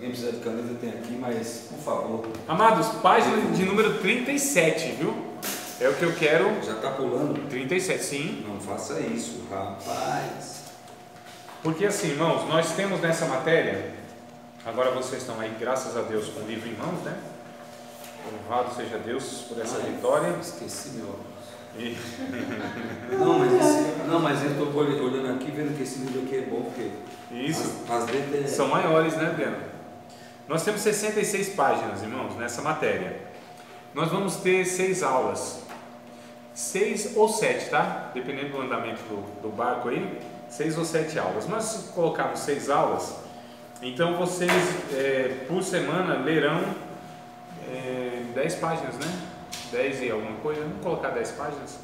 quem precisar de caneta tem aqui, mas por favor. Amados, página de número 37, viu? É o que eu quero. Já está pulando? 37, sim. Não faça isso, rapaz. Porque assim, irmãos, nós temos nessa matéria, agora vocês estão aí, graças a Deus, com o livro em mãos, né? Louvado seja Deus por essa vitória. Esqueci meu óculos. E... Não, mas eu estou olhando aqui, vendo que esse livro aqui é bom, porque isso. As letras são maiores, né, Adriano? Nós temos 66 páginas, irmãos, nessa matéria. Nós vamos ter 6 aulas. 6 ou 7, tá? Dependendo do andamento do barco aí, 6 ou 7 aulas. Nós, se colocarmos 6 aulas, então vocês, por semana, lerão 10 páginas, né? 10 e alguma coisa. Vamos colocar 10 páginas?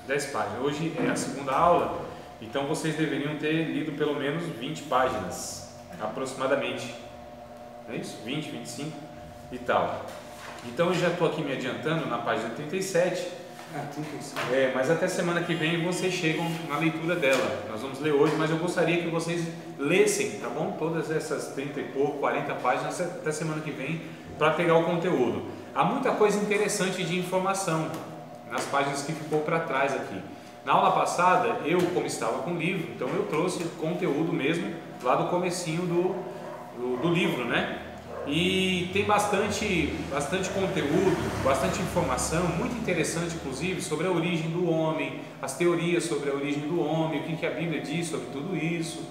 10 páginas. Hoje é a segunda aula, então vocês deveriam ter lido pelo menos 20 páginas, aproximadamente. Não é isso? 20, 25 e tal. Então eu já estou aqui me adiantando na página 37. Mas até semana que vem vocês chegam na leitura dela. Nós vamos ler hoje, mas eu gostaria que vocês lessem, tá bom? Todas essas 30 e pouco, 40 páginas até semana que vem, para pegar o conteúdo. Há muita coisa interessante de informação nas páginas que ficou para trás aqui. Na aula passada, eu, como estava com o livro, então eu trouxe conteúdo mesmo lá do comecinho do livro, né? E tem bastante conteúdo, bastante informação, muito interessante inclusive sobre a origem do homem, as teorias sobre a origem do homem, o que a Bíblia diz sobre tudo isso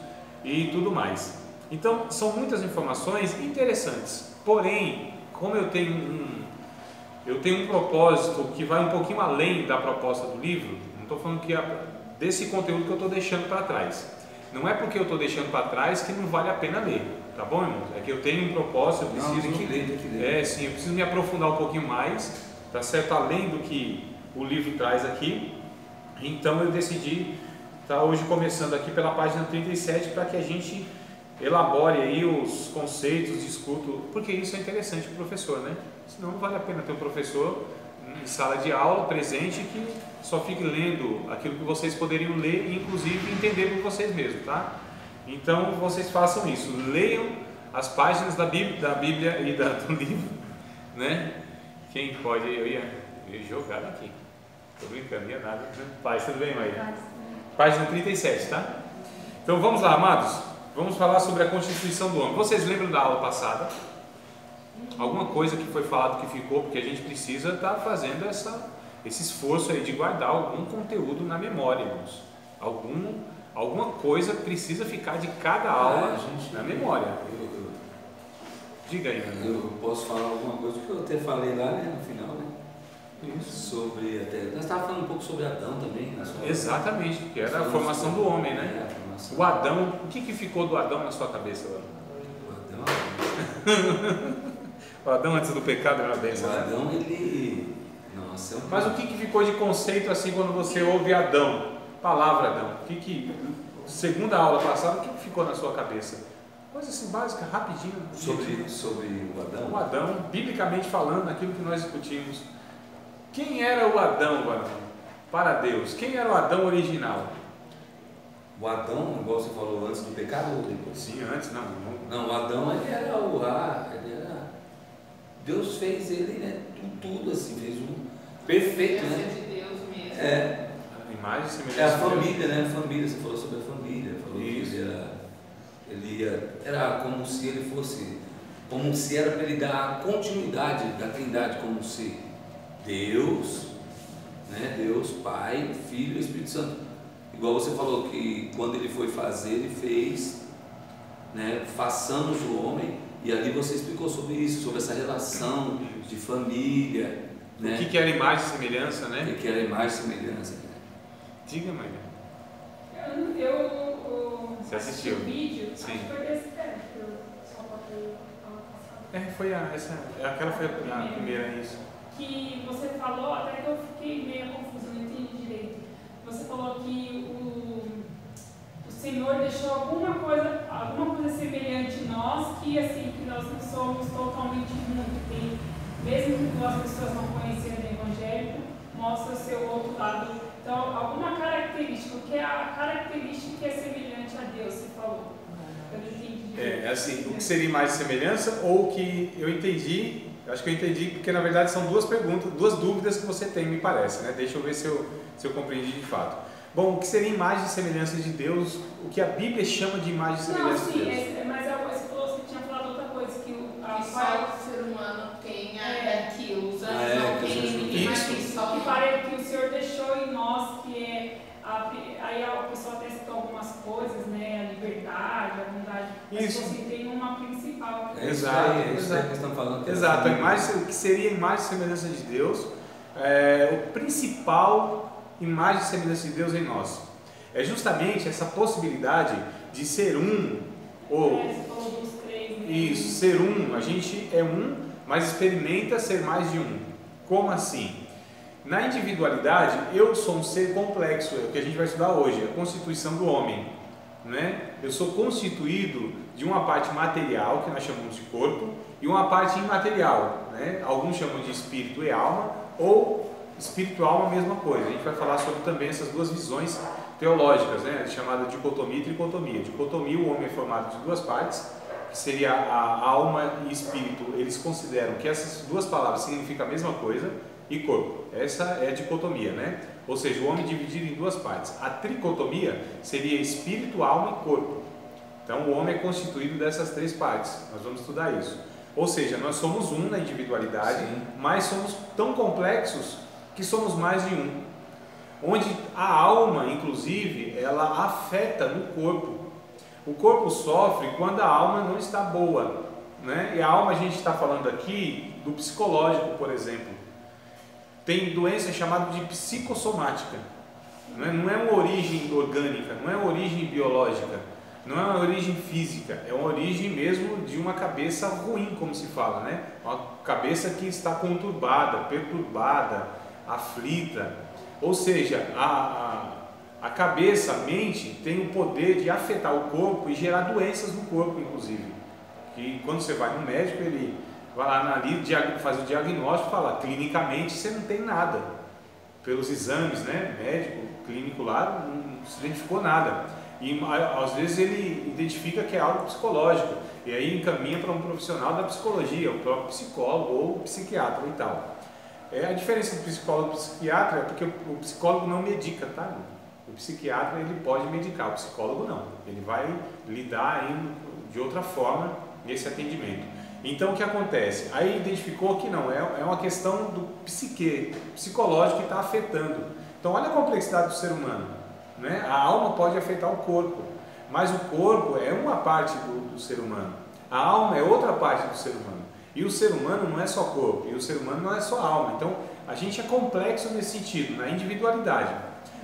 e tudo mais. Então são muitas informações interessantes, porém, como eu tenho um propósito que vai um pouquinho além da proposta do livro, não estou falando que desse conteúdo que eu estou deixando para trás. Não é porque eu estou deixando para trás que não vale a pena ler. Tá bom, irmãos? É que eu tenho um propósito, eu preciso... Tem que ler. Sim, eu preciso me aprofundar um pouquinho mais, tá certo? Além do que o livro traz aqui. Então eu decidi estar hoje começando aqui pela página 37 para que a gente elabore aí os conceitos, discuta, porque isso é interessante para o professor, né? Senão não vale a pena ter um professor em sala de aula, presente, que só fique lendo aquilo que vocês poderiam ler e inclusive entender por vocês mesmos, tá? Então vocês façam isso, leiam as páginas da Bíblia e do livro, né? Quem pode, eu ia jogar daqui, estou brincando, ia nada, né? Paz, tudo bem, Maíra? Página 37, tá? Então vamos lá, amados, vamos falar sobre a constituição do homem. Vocês lembram da aula passada? Alguma coisa que foi falado que ficou, porque a gente precisa estar fazendo esse esforço aí de guardar algum conteúdo na memória, irmãos. Alguma coisa precisa ficar de cada aula na memória. Diga aí, eu posso falar alguma coisa que eu até falei lá, né, no final, né? Isso. Nós estávamos falando um pouco sobre Adão também. Exatamente, que era a formação do homem, né? O Adão, o que ficou do Adão na sua cabeça agora? O Adão? O Adão antes do pecado era bem, o Adão, ele... Nossa, Mas o que ficou de conceito assim quando você ouve Adão? Palavra Adão. Segunda aula passada, o que ficou na sua cabeça? Coisa assim básica, rapidinho. Sobre o Adão? O Adão, biblicamente falando, aquilo que nós discutimos. Quem era o Adão, para Deus? Quem era o Adão original? O Adão, igual você falou, antes do pecado ou depois? Sim, antes, não. Não, o Adão, ele era Deus fez ele, né, tudo assim, fez um perfeito, né? De Deus mesmo. A imagem semelhante. A família, né? A família, você falou sobre a família, falou isso. Que ele era como se ele fosse, como se era para ele dar a continuidade da Trindade, como se Deus, né? Deus, Pai, Filho e Espírito Santo. Igual você falou que quando ele foi fazer, ele fez, né? Façamos o homem. E ali você explicou sobre isso, sobre essa relação de família, né? O que era imagem e semelhança, né? O que era imagem e semelhança, né? Diga, Maria. Você assistiu o vídeo? Sim. Acho que foi desse tempo que eu só botei a passada. Aquela foi a primeira, isso. Que você falou, até que eu fiquei meio confusa, não entendi direito. Você falou que o Senhor deixou alguma coisa semelhante em nós, que assim, que nós não somos totalmente mundo, mesmo que as pessoas não conhecerem o Evangelho, mostra o seu outro lado. Então, alguma característica, o que é a característica que é semelhante a Deus, você falou. Eu não entendi direito. É assim, o que seria imagem e semelhança ou o que eu entendi, acho que eu entendi porque na verdade são duas perguntas, duas dúvidas que você tem, me parece, né? Deixa eu ver se eu compreendi de fato. Bom, o que seria imagem e semelhança de Deus, o que a Bíblia chama de imagem e semelhança de Deus? Mas você falou, você tinha falado outra coisa, que Que só o ser humano tem aquilo, os anjos não têm, ninguém mais tem, só que parece que o Senhor deixou em nós, que é aí a pessoa até citou algumas coisas, né? A liberdade, a bondade. Mas Isso. você tem uma principal. Exato, É isso aí que estamos falando. Exato, o que seria imagem e semelhança de Deus, o principal imagem e semelhança de Deus em nós. É justamente essa possibilidade de ser um, ou Você falou dos três, né? isso, ser um, a gente é um, mas experimenta ser mais de um. Como assim? Na individualidade, eu sou um ser complexo, é o que a gente vai estudar hoje, a constituição do homem, né? Eu sou constituído de uma parte material, que nós chamamos de corpo, e uma parte imaterial, né? Alguns chamam de espírito e alma, ou espírito e alma, a mesma coisa. A gente vai falar sobre também essas duas visões teológicas, né? Chamada dicotomia e tricotomia. Dicotomia, o homem é formado de duas partes, que seria a alma e espírito. Eles consideram que essas duas palavras significam a mesma coisa, e corpo. Essa é a dicotomia, né? Ou seja, o homem dividido em duas partes. A tricotomia seria espírito, alma e corpo. Então o homem é constituído dessas três partes. Nós vamos estudar isso. Ou seja, nós somos um na individualidade, Sim. mas somos tão complexos que somos mais de um. Onde a alma, inclusive, ela afeta no corpo. O corpo sofre quando a alma não está boa, né? E a alma, a gente está falando aqui do psicológico, por exemplo. Tem doença chamada de psicossomática, não é uma origem orgânica, não é uma origem biológica, não é uma origem física, é uma origem mesmo de uma cabeça ruim, como se fala, né? Uma cabeça que está conturbada, perturbada, aflita. Ou seja, a cabeça, a mente tem o poder de afetar o corpo e gerar doenças no corpo, inclusive. Que quando você vai no médico, ele vai lá ali, faz o diagnóstico e fala, clinicamente você não tem nada. Pelos exames, né, médico, clínico lá, não se identificou nada. E às vezes ele identifica que é algo psicológico, e aí encaminha para um profissional da psicologia, o próprio psicólogo ou psiquiatra e tal. A diferença do psicólogo e do psiquiatra é porque o psicólogo não medica, tá? O psiquiatra ele pode medicar, o psicólogo não. Ele vai lidar aí de outra forma nesse atendimento. Então o que acontece? Aí identificou que não, é uma questão do psicológico que está afetando. Então olha a complexidade do ser humano, né? A alma pode afetar o corpo, mas o corpo é uma parte do ser humano, a alma é outra parte do ser humano, e o ser humano não é só corpo, e o ser humano não é só alma. Então a gente é complexo nesse sentido, na individualidade.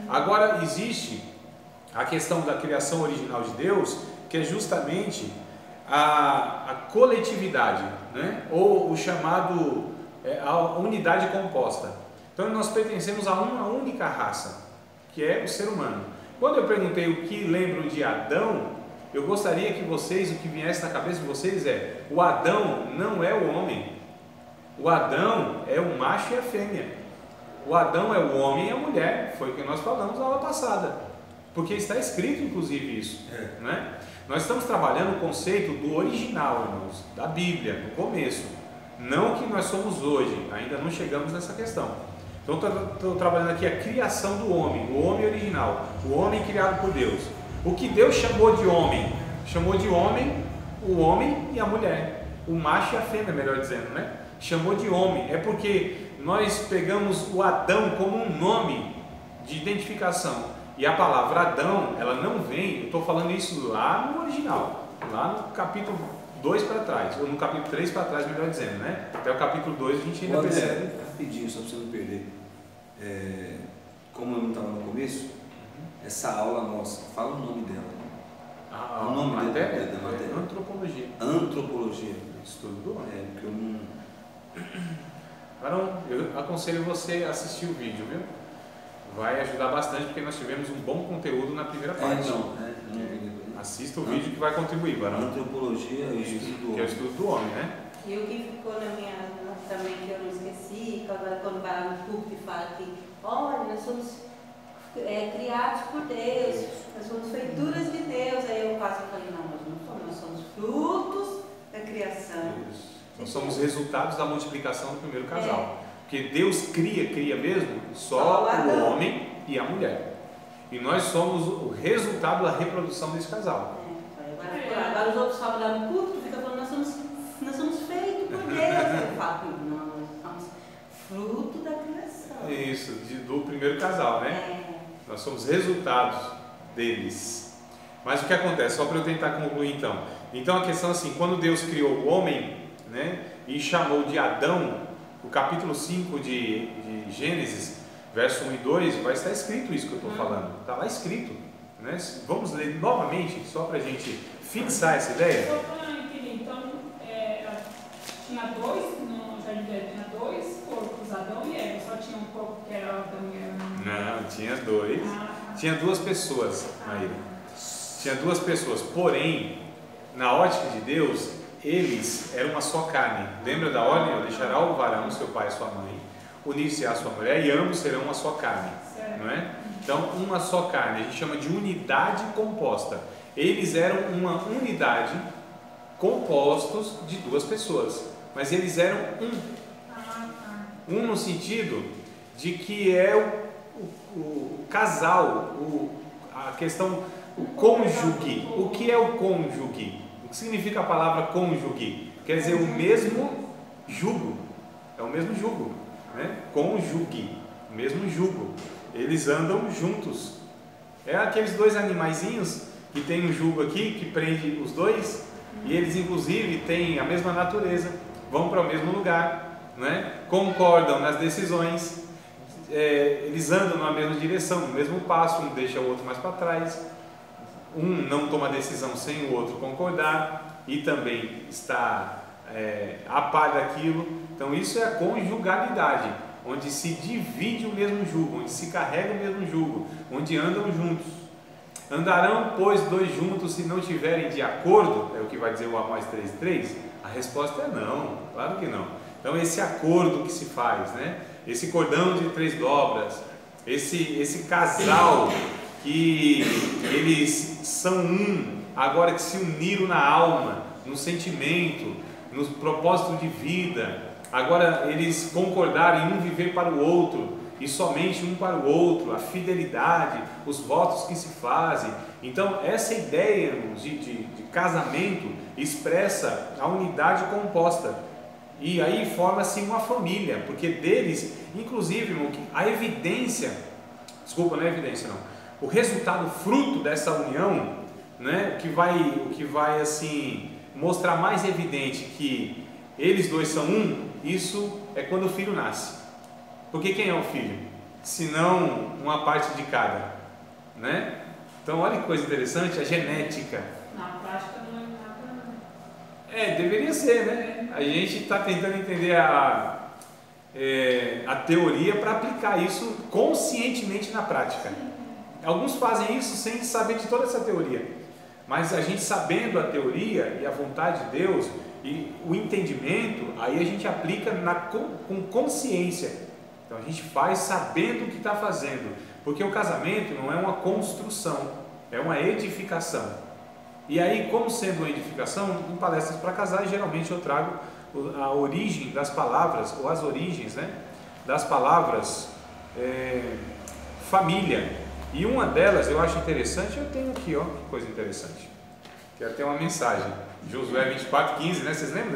Agora existe a questão da criação original de Deus, que é justamente a coletividade, né? Ou o chamado a unidade composta. Então nós pertencemos a uma única raça, que é o ser humano. Quando eu perguntei o que lembro de Adão, eu gostaria que vocês, o que viesse na cabeça de vocês é, o Adão não é o homem, o Adão é o macho e a fêmea, o Adão é o homem e a mulher, foi o que nós falamos na aula passada, porque está escrito inclusive isso, né? Nós estamos trabalhando o conceito do original, irmãos, da Bíblia, no começo, não o que nós somos hoje, ainda não chegamos nessa questão. Então estou trabalhando aqui a criação do homem, o homem original, o homem criado por Deus. O que Deus chamou de homem o homem e a mulher, o macho e a fêmea, melhor dizendo, né? Chamou de homem, é porque nós pegamos o Adão como um nome de identificação, e a palavra Adão, ela não vem, eu estou falando isso lá no original, lá no capítulo 2 para trás, ou no capítulo 3 para trás, melhor dizendo, né? Até o capítulo 2 a gente ainda percebe. Rapidinho, só para você não perder. Como eu não estava no começo, essa aula nossa, fala o nome dela. O nome da matéria? Antropologia. Antropologia. Estudo do homem. Porque eu não... Varão, eu aconselho você a assistir o vídeo, viu? Vai ajudar bastante, porque nós tivemos um bom conteúdo na primeira parte. Assista o vídeo que vai contribuir, Varão. Antropologia é o estudo do homem. Que é o estudo do homem, né? E o que ficou na minha também, que eu não esqueci, quando vai lá no púlpito e fala que, olha, nós somos criados por Deus, nós somos feituras de Deus. Aí eu passo e falei, não, nós não somos nós somos frutos da criação. Isso. Nós somos resultados da multiplicação do primeiro casal. Porque Deus cria mesmo só o homem e a mulher. E nós somos o resultado da reprodução desse casal. Agora os outros falam lá no culto, fica falando, nós somos feitos por Deus. Eu falo, não, nós somos fruto da criação. Isso, do primeiro casal, né? Nós somos resultados deles. Mas o que acontece? Só para eu tentar concluir então. Então a questão é assim, quando Deus criou o homem, né, e chamou de Adão, o capítulo 5 de Gênesis, verso 1 e 2, vai estar escrito isso que eu estou falando. Está lá escrito. Né? Vamos ler novamente, só para a gente fixar essa ideia. Só para entender, então, tinha dois, no Jardim do Éden tinha dois corpos, Adão e Eva, só tinha um corpo que era Adão e Eva. Não, tinha dois. Tinha duas pessoas, Maíra. Tinha duas pessoas, porém, na ótica de Deus, eles eram uma só carne. Lembra da ordem? Deixará o varão, seu pai e sua mãe, unir-se à sua mulher, e ambos serão uma só carne. Não é? Então, uma só carne, a gente chama de unidade composta. Eles eram uma unidade compostos de duas pessoas, mas eles eram um no sentido de que é o casal, a questão, o cônjuge. O que é o cônjuge? O que significa a palavra cônjuge? Quer dizer o mesmo jugo, é o mesmo jugo, né? Cônjuge, o mesmo jugo. Eles andam juntos. É aqueles dois animaizinhos que tem um jugo aqui que prende os dois, e eles inclusive têm a mesma natureza, vão para o mesmo lugar, né? Concordam nas decisões, eles andam na mesma direção, no mesmo passo, um deixa o outro mais para trás, um não toma decisão sem o outro concordar e também está a par daquilo. Então isso é a conjugalidade, onde se divide o mesmo jugo, onde se carrega o mesmo jugo, onde andam juntos. Andarão, pois, dois juntos se não tiverem de acordo? É o que vai dizer o Amós 3:3? A resposta é não, claro que não. Então esse acordo que se faz, né? Esse cordão de 3 dobras, esse casal que eles são um, agora que se uniram na alma, no sentimento, no propósito de vida. Agora eles concordaram em um viver para o outro e somente um para o outro, a fidelidade, os votos que se fazem. Então essa ideia de casamento expressa a unidade composta, e aí forma-se uma família, porque deles, inclusive, irmão, a evidência, desculpa, não é evidência não, o resultado, fruto dessa união, né, o que vai assim mostrar mais evidente que eles dois são um, isso é quando o filho nasce. Porque quem é o filho? Se não uma parte de cada, né? Então olha que coisa interessante, a genética. Na prática não é nada. Deveria ser, né? A gente está tentando entender a teoria para aplicar isso conscientemente na prática. Alguns fazem isso sem saber de toda essa teoria, mas a gente sabendo a teoria e a vontade de Deus e o entendimento, aí a gente aplica com consciência. Então a gente faz sabendo o que está fazendo, porque o casamento não é uma construção, é uma edificação. E aí, como sendo uma edificação, em palestras para casais, geralmente eu trago a origem das palavras, ou as origens, né, das palavras família. E uma delas eu acho interessante, eu tenho aqui, ó, que coisa interessante. Quero ter uma mensagem, Josué 24:15, né? Vocês lembram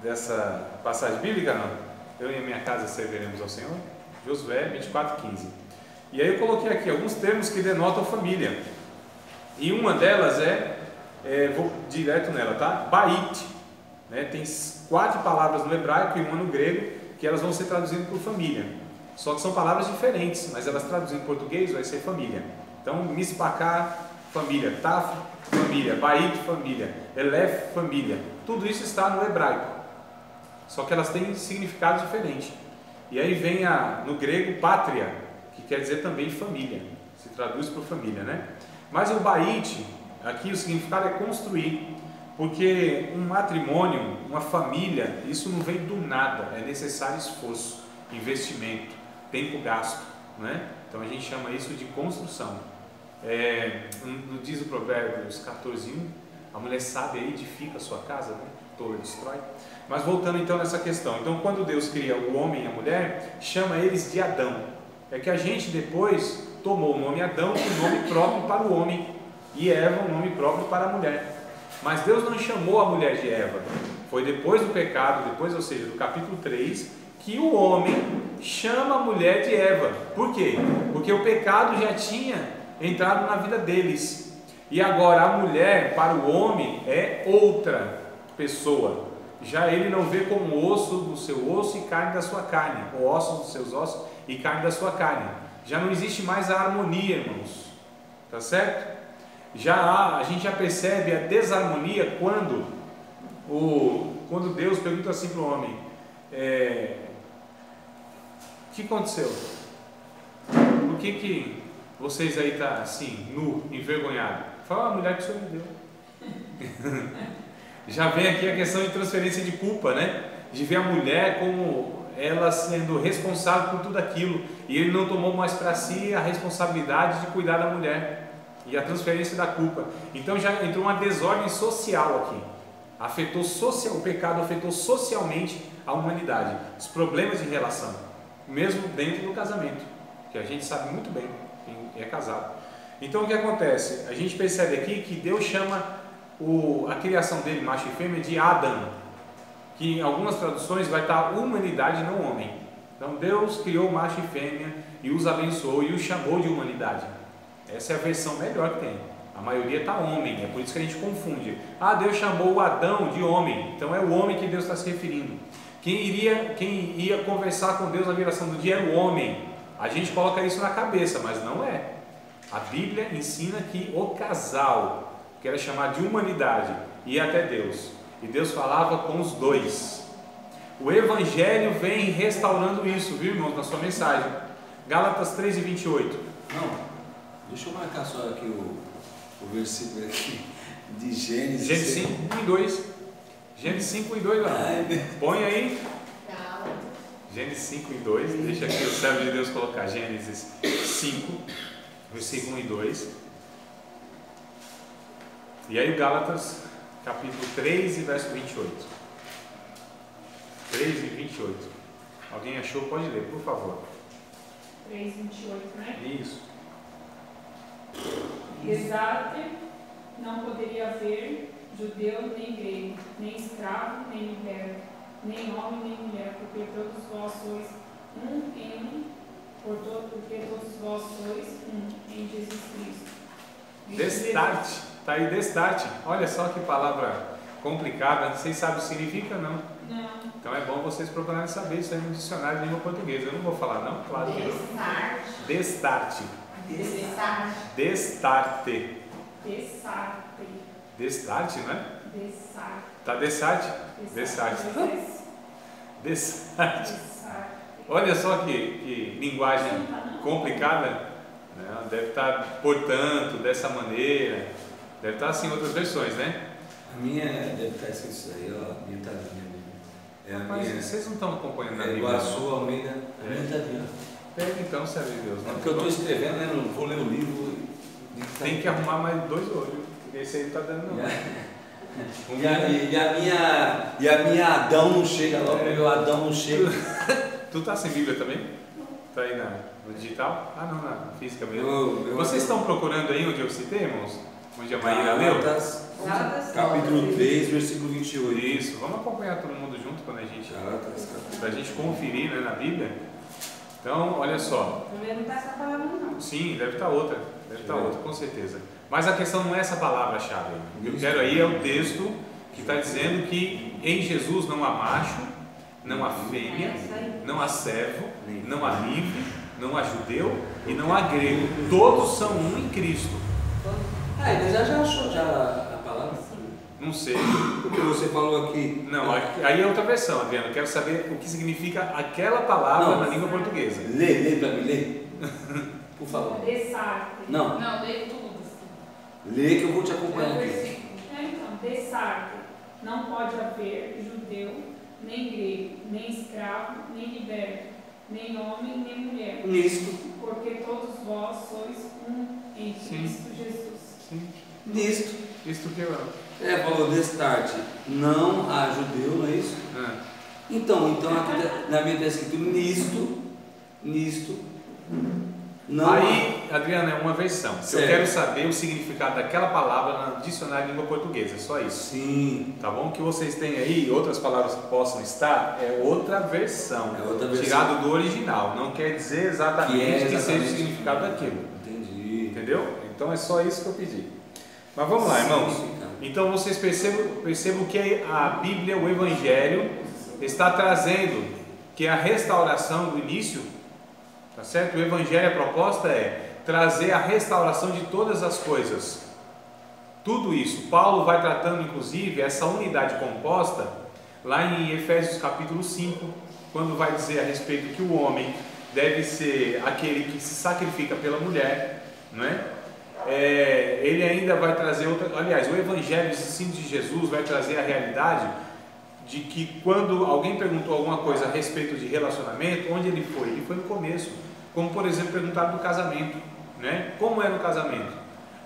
dessa passagem bíblica, não? Eu e a minha casa serviremos ao Senhor. Josué 24:15. E aí eu coloquei aqui alguns termos que denotam família. E uma delas vou direto nela, tá? Bait, né? Tem 4 palavras no hebraico e uma no grego, que elas vão ser traduzidas por família. Só que são palavras diferentes, mas elas traduzindo em português vai ser família. Então, mispacá, família, taf, família, bait, família, elef, família. Tudo isso está no hebraico, só que elas têm significado diferente. E aí vem no grego pátria, que quer dizer também família, se traduz por família, né? Mas o bait, aqui o significado é construir, porque um matrimônio, uma família, isso não vem do nada, é necessário esforço, investimento, tempo gasto, né? Então a gente chama isso de construção. Diz o Provérbios 14:1, A mulher sábia edifica a sua casa, né? Tola destrói. Mas voltando então nessa questão. Então quando Deus cria o homem e a mulher, chama eles de Adão. É que a gente depois tomou o nome Adão, um nome próprio para o homem, e Eva, um nome próprio para a mulher. Mas Deus não chamou a mulher de Eva. Foi depois do pecado, depois, ou seja, do capítulo 3, que o homem chama a mulher de Eva. Por quê? Porque o pecado já tinha entrado na vida deles. E agora a mulher, para o homem, é outra pessoa. Já ele não vê como osso do seu osso e carne da sua carne, ou ossos dos seus ossos e carne da sua carne. Já não existe mais a harmonia, irmãos. Tá certo? A gente já percebe a desarmonia quando Deus pergunta assim para o homem: o que aconteceu? Por que vocês aí estão assim, nu, envergonhado? Fala, a mulher que o Senhor me deu. Já vem aqui a questão de transferência de culpa, né? De ver a mulher como ela sendo responsável por tudo aquilo, e ele não tomou mais para si a responsabilidade de cuidar da mulher. E a transferência da culpa. Então já entrou uma desordem social aqui. O pecado afetou socialmente a humanidade. Os problemas de relação, mesmo dentro do casamento, que a gente sabe muito bem quem é casado. Então o que acontece? A gente percebe aqui que Deus chama a criação dele, macho e fêmea, de Adam, que em algumas traduções vai estar humanidade, não homem. Então Deus criou macho e fêmea e os abençoou e os chamou de humanidade. Essa é a versão melhor que tem. A maioria está homem, é por isso que a gente confunde. Deus chamou o Adão de homem, então é o homem que Deus está se referindo. Quem ia conversar com Deus na viração do dia era o homem. A gente coloca isso na cabeça, mas não é. A Bíblia ensina que o casal, que era chamado de humanidade, ia até Deus. E Deus falava com os dois. O Evangelho vem restaurando isso, viu, irmãos, na sua mensagem. Gálatas 3:28. Não. Deixa eu marcar só aqui o versículo aqui de Gênesis. Gênesis 5:2. Gênesis 5:2 lá. Põe aí. Gênesis 5:2. Deixa aqui o servo de Deus colocar. Gênesis 5, versículo 1 e 2. E aí o Gálatas, capítulo 3 e verso 28. 3 e 28. Alguém achou? Pode ler, por favor. 3:28, né? Isso. Exato, não poderia haver judeu nem grego, nem escravo nem liberto, nem homem nem mulher, porque todos vós sois um em um, porque todos vós sois um em Jesus Cristo. Destarte, está aí destarte. Olha só que palavra complicada. Vocês sabem o que significa? Não? Não. Então é bom vocês procurarem saber isso aí no dicionário de língua portuguesa. Eu não vou falar, não? Claro que não. Destarte. Destarte. Destarte. Destarte. Destarte, não é? Destarte. Tá destarte? Destarte. Destarte. Olha só que linguagem complicada, né? Deve estar, portanto, dessa maneira. Deve estar assim em outras versões, né? A minha deve estar escrito isso aí, ó. A minha está vindo. É a Mas minha. vocês não estão acompanhando a Bíblia? Iguaçu, Almeida. A minha está vindo. Pega então, serve de Deus. É porque eu estou escrevendo, né? Não vou ler o livro. Tem que arrumar mais 2 olhos, porque esse aí não está dando não. E a minha Adão não chega logo, meu Adão não chega. Tu está sem Bíblia também? Está aí no digital? Não, na física mesmo. Vocês estão procurando aí onde eu citei, irmãos? Onde a Maíra leu? Capítulo 3, versículo 28. Isso, vamos acompanhar todo mundo junto quando a gente. Para a gente conferir, né, na Bíblia. Então, olha só. Não está essa palavra, não. Sim, deve estar outra. Deve estar outra, com certeza. Mas a questão não é essa palavra-chave. O que eu quero aí é o texto que está dizendo que em Jesus não há macho, não há fêmea, não há servo, não há livre, não há judeu e não há grego. Todos são um em Cristo. Mas já achou já a palavra? Não sei. Porque você falou aqui. Não, aí é outra versão, Adriano. Eu quero saber o que significa aquela palavra na língua portuguesa. Lê para mim, lê. Por favor. Dessarte. Não, lê tudo. lê que eu vou te acompanhar aqui. Então, dessarte. Não pode haver judeu, nem grego, nem escravo, nem liberto, nem homem, nem mulher. Nisto. Porque todos vós sois um em Cristo Jesus. Sim. Nisto. Isto que Falou destarte, não a judeu, não é isso? Então aqui na Bíblia está escrito nisto, não. Aí, Adriana, é uma versão. Eu quero saber o significado daquela palavra no dicionário de língua portuguesa, é só isso. Sim. Tá bom? O que vocês têm aí, outras palavras que possam estar, é outra versão. Tirado do original. Não quer dizer exatamente que seja o significado daquilo. Entendi. Entendeu? Então é só isso que eu pedi. Mas vamos lá, irmãos. Então vocês percebam que a Bíblia, o Evangelho, está trazendo que a restauração do início, tá certo? O Evangelho, a proposta é trazer a restauração de todas as coisas. Tudo isso. Paulo vai tratando inclusive essa unidade composta lá em Efésios capítulo 5, quando vai dizer a respeito que o homem deve ser aquele que se sacrifica pela mulher, não é? Ele ainda vai trazer outra, aliás, o Evangelho, o ensino de Jesus vai trazer a realidade de que quando alguém perguntou alguma coisa a respeito de relacionamento, onde ele foi? Ele foi no começo, como por exemplo perguntaram do casamento, né? Como era o casamento?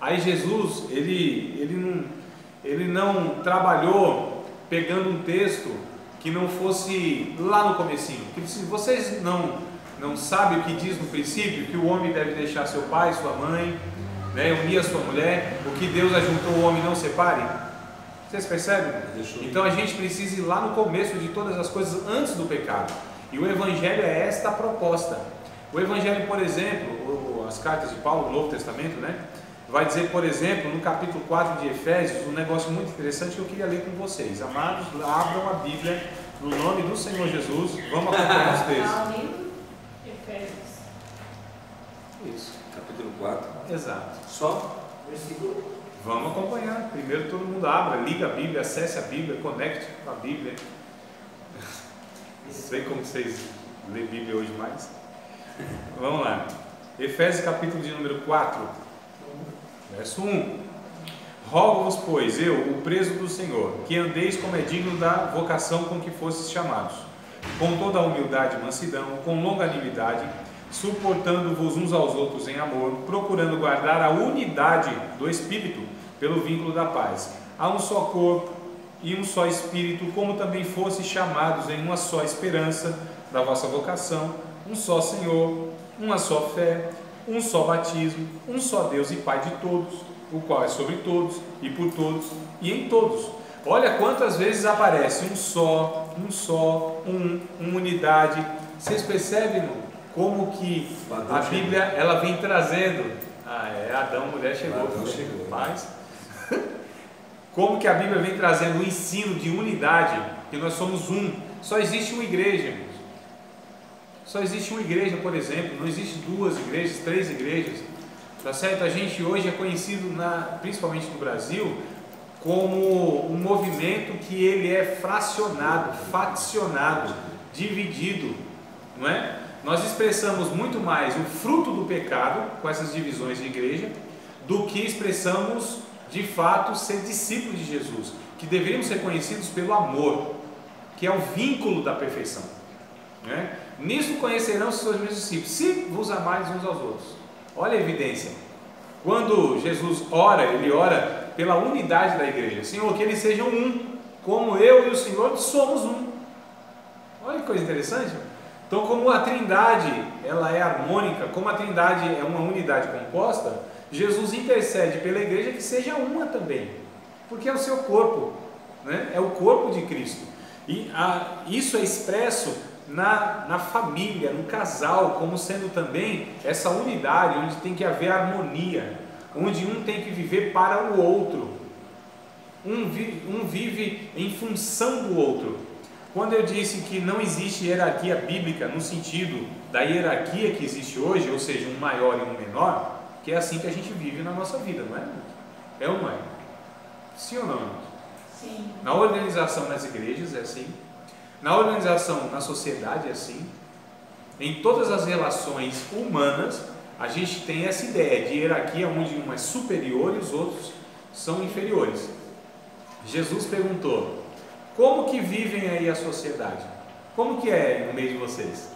Aí Jesus, ele não trabalhou pegando um texto que não fosse lá no comecinho, que disse, vocês não sabem o que diz no princípio, que o homem deve deixar seu pai, sua mãe, né, unir a sua mulher, o que Deus ajuntou o homem não separe? Vocês percebem? Então a gente precisa ir lá no começo de todas as coisas antes do pecado, e o Evangelho é esta proposta. O Evangelho, por exemplo, as cartas de Paulo, no Novo Testamento, né, vai dizer, por exemplo, no capítulo 4 de Efésios, um negócio muito interessante que eu queria ler com vocês. Amados, abram a Bíblia no nome do Senhor Jesus, vamos acompanhar os textos. Efésios. Isso, capítulo 4. Exato. Só? Versículo? Vamos acompanhar. Primeiro todo mundo abra, liga a Bíblia, acesse a Bíblia, conecte com a Bíblia. Não sei como vocês lêem Bíblia hoje mais. Vamos lá. Efésios capítulo de número 4, verso 1. Rogo-vos, pois, eu, o preso do Senhor, que andeis como é digno da vocação com que fostes chamados, com toda a humildade e mansidão, com longanimidade, suportando-vos uns aos outros em amor, procurando guardar a unidade do Espírito pelo vínculo da paz. Há um só corpo e um só Espírito, como também fostes chamados em uma só esperança da vossa vocação, um só Senhor, uma só fé, um só batismo, um só Deus e Pai de todos, o qual é sobre todos e por todos e em todos. Olha quantas vezes aparece uma unidade. Vocês percebem como que a Bíblia ela vem trazendo? Adão, mulher chegou, paz. Como que a Bíblia vem trazendo o ensino de unidade, que nós somos um. Só existe uma igreja, irmãos. Só existe uma igreja, por exemplo. Não existe 2 igrejas, 3 igrejas. Tá certo? A gente hoje é conhecido, principalmente no Brasil, como um movimento que ele é fracionado, faccionado, dividido, não é? Nós expressamos muito mais o fruto do pecado com essas divisões de igreja do que expressamos de fato ser discípulos de Jesus, que deveríamos ser conhecidos pelo amor, que é o vínculo da perfeição, né? Nisso conhecerão os seus meus discípulos, se vos amarem uns aos outros. Olha a evidência. Quando Jesus ora, ele ora pela unidade da igreja. Senhor, que eles sejam um, como eu e o Senhor somos um. Olha que coisa interessante. Então, como a Trindade ela é harmônica, como a Trindade é uma unidade composta, Jesus intercede pela igreja que seja uma também, porque é o seu corpo, né? É o corpo de Cristo. E isso é expresso na família, no casal, como sendo também essa unidade, onde tem que haver harmonia, onde um tem que viver para o outro, um vive em função do outro. Quando eu disse que não existe hierarquia bíblica no sentido da hierarquia que existe hoje, ou seja, um maior e um menor, que é assim que a gente vive na nossa vida, não é? É ou não é? Sim ou não? Sim. Na organização nas igrejas é assim, na organização na sociedade é assim, em todas as relações humanas a gente tem essa ideia de hierarquia onde um é superior e os outros são inferiores. Jesus perguntou: como que vivem aí a sociedade? Como que é no meio de vocês?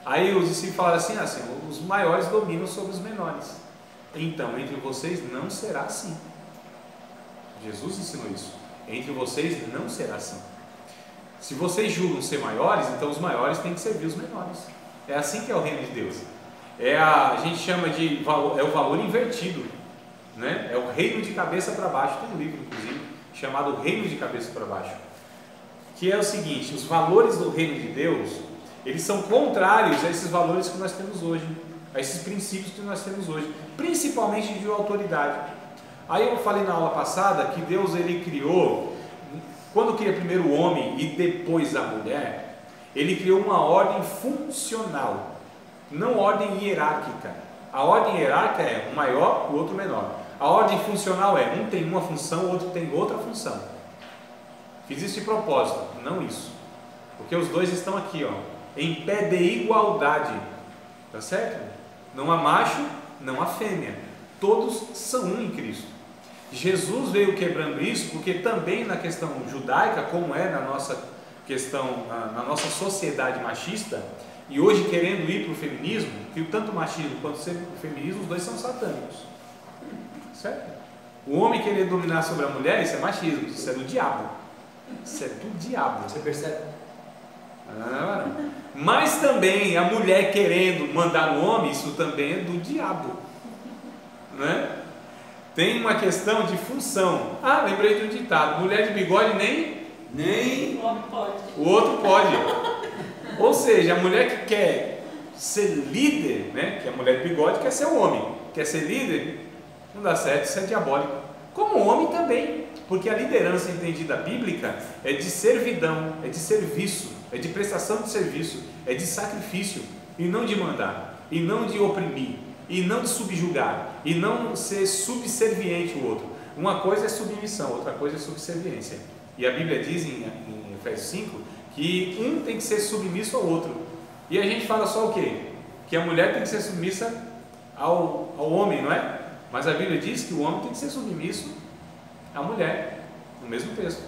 Aí os discípulos falaram assim, os maiores dominam sobre os menores. Então, entre vocês não será assim. Jesus ensinou isso. entre vocês não será assim. Se vocês julgam ser maiores, então os maiores têm que servir os menores. É assim que é o reino de Deus. A gente chama de valor, é o valor invertido, né? É o reino de cabeça para baixo. Tem um livro, inclusive, chamado Reino de Cabeça para Baixo, que é o seguinte: os valores do reino de Deus, eles são contrários a esses valores que nós temos hoje, a esses princípios que nós temos hoje, principalmente de autoridade. Aí eu falei na aula passada que Deus, ele criou, quando cria primeiro o homem e depois a mulher, ele criou uma ordem funcional, não ordem hierárquica. A ordem hierárquica é um maior, o outro menor. A ordem funcional é um tem uma função, o outro tem outra função. Fiz isso de propósito, não isso, porque os dois estão aqui, ó, em pé de igualdade, tá certo? Não há macho, não há fêmea, todos são um em Cristo. Jesus veio quebrando isso, porque também na questão judaica, como é na nossa questão, na nossa sociedade machista, e hoje querendo ir para o feminismo, que tanto o machismo quanto o feminismo, os dois são satânicos, certo? O homem querer dominar sobre a mulher, isso é machismo, isso é do diabo, isso é do diabo. Você percebe? Mas também a mulher querendo mandar no homem, isso também é do diabo, né? Tem uma questão de função. Lembrei de um ditado: mulher de bigode nem O homem pode. o outro pode. Ou seja, a mulher que quer ser líder, né, que é a mulher de bigode, quer ser o homem, quer ser líder, não dá certo, isso é diabólico. Como o homem também, porque a liderança entendida bíblica é de servidão, é de serviço, é de prestação de serviço, é de sacrifício, e não de mandar, e não de oprimir, e não de subjugar, e não ser subserviente ao outro. Uma coisa é submissão, outra coisa é subserviência. E a Bíblia diz em Efésios 5 que um tem que ser submisso ao outro. E a gente fala só o quê? Que a mulher tem que ser submissa ao homem, não é? Mas a Bíblia diz que o homem tem que ser submisso à mulher, no mesmo texto.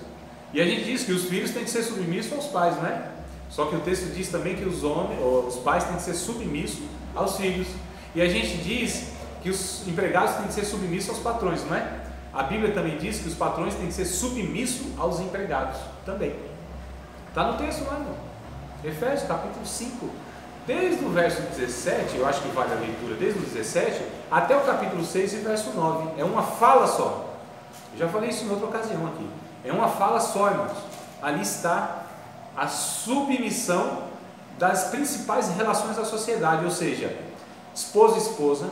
E a gente diz que os filhos têm que ser submissos aos pais, não é? Só que o texto diz também que os pais têm que ser submissos aos filhos. E a gente diz que os empregados têm que ser submissos aos patrões, não é? A Bíblia também diz que os patrões têm que ser submissos aos empregados também. Está no texto lá, irmão. Efésios capítulo 5. Desde o verso 17, eu acho que vale a leitura, desde o 17 até o capítulo 6 e verso 9. É uma fala só. Eu já falei isso em outra ocasião aqui. É uma fala só, irmãos. Ali está a submissão das principais relações da sociedade, ou seja, esposa e esposa,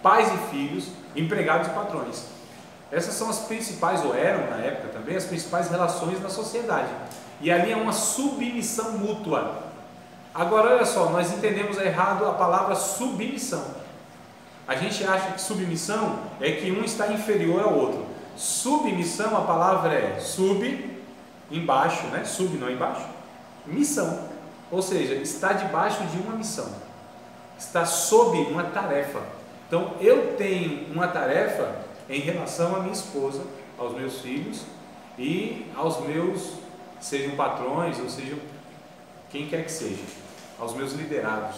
pais e filhos, empregados e patrões. Essas são as principais, ou eram na época também, as principais relações na sociedade. E ali é uma submissão mútua. Agora olha só, nós entendemos errado a palavra submissão. A gente acha que submissão é que um está inferior ao outro. Submissão, a palavra é sub, embaixo, né? Sub não embaixo, missão. Ou seja, está debaixo de uma missão, está sob uma tarefa. Então eu tenho uma tarefa em relação à minha esposa, aos meus filhos e aos meus, sejam patrões ou sejam quem quer que seja, aos meus liderados,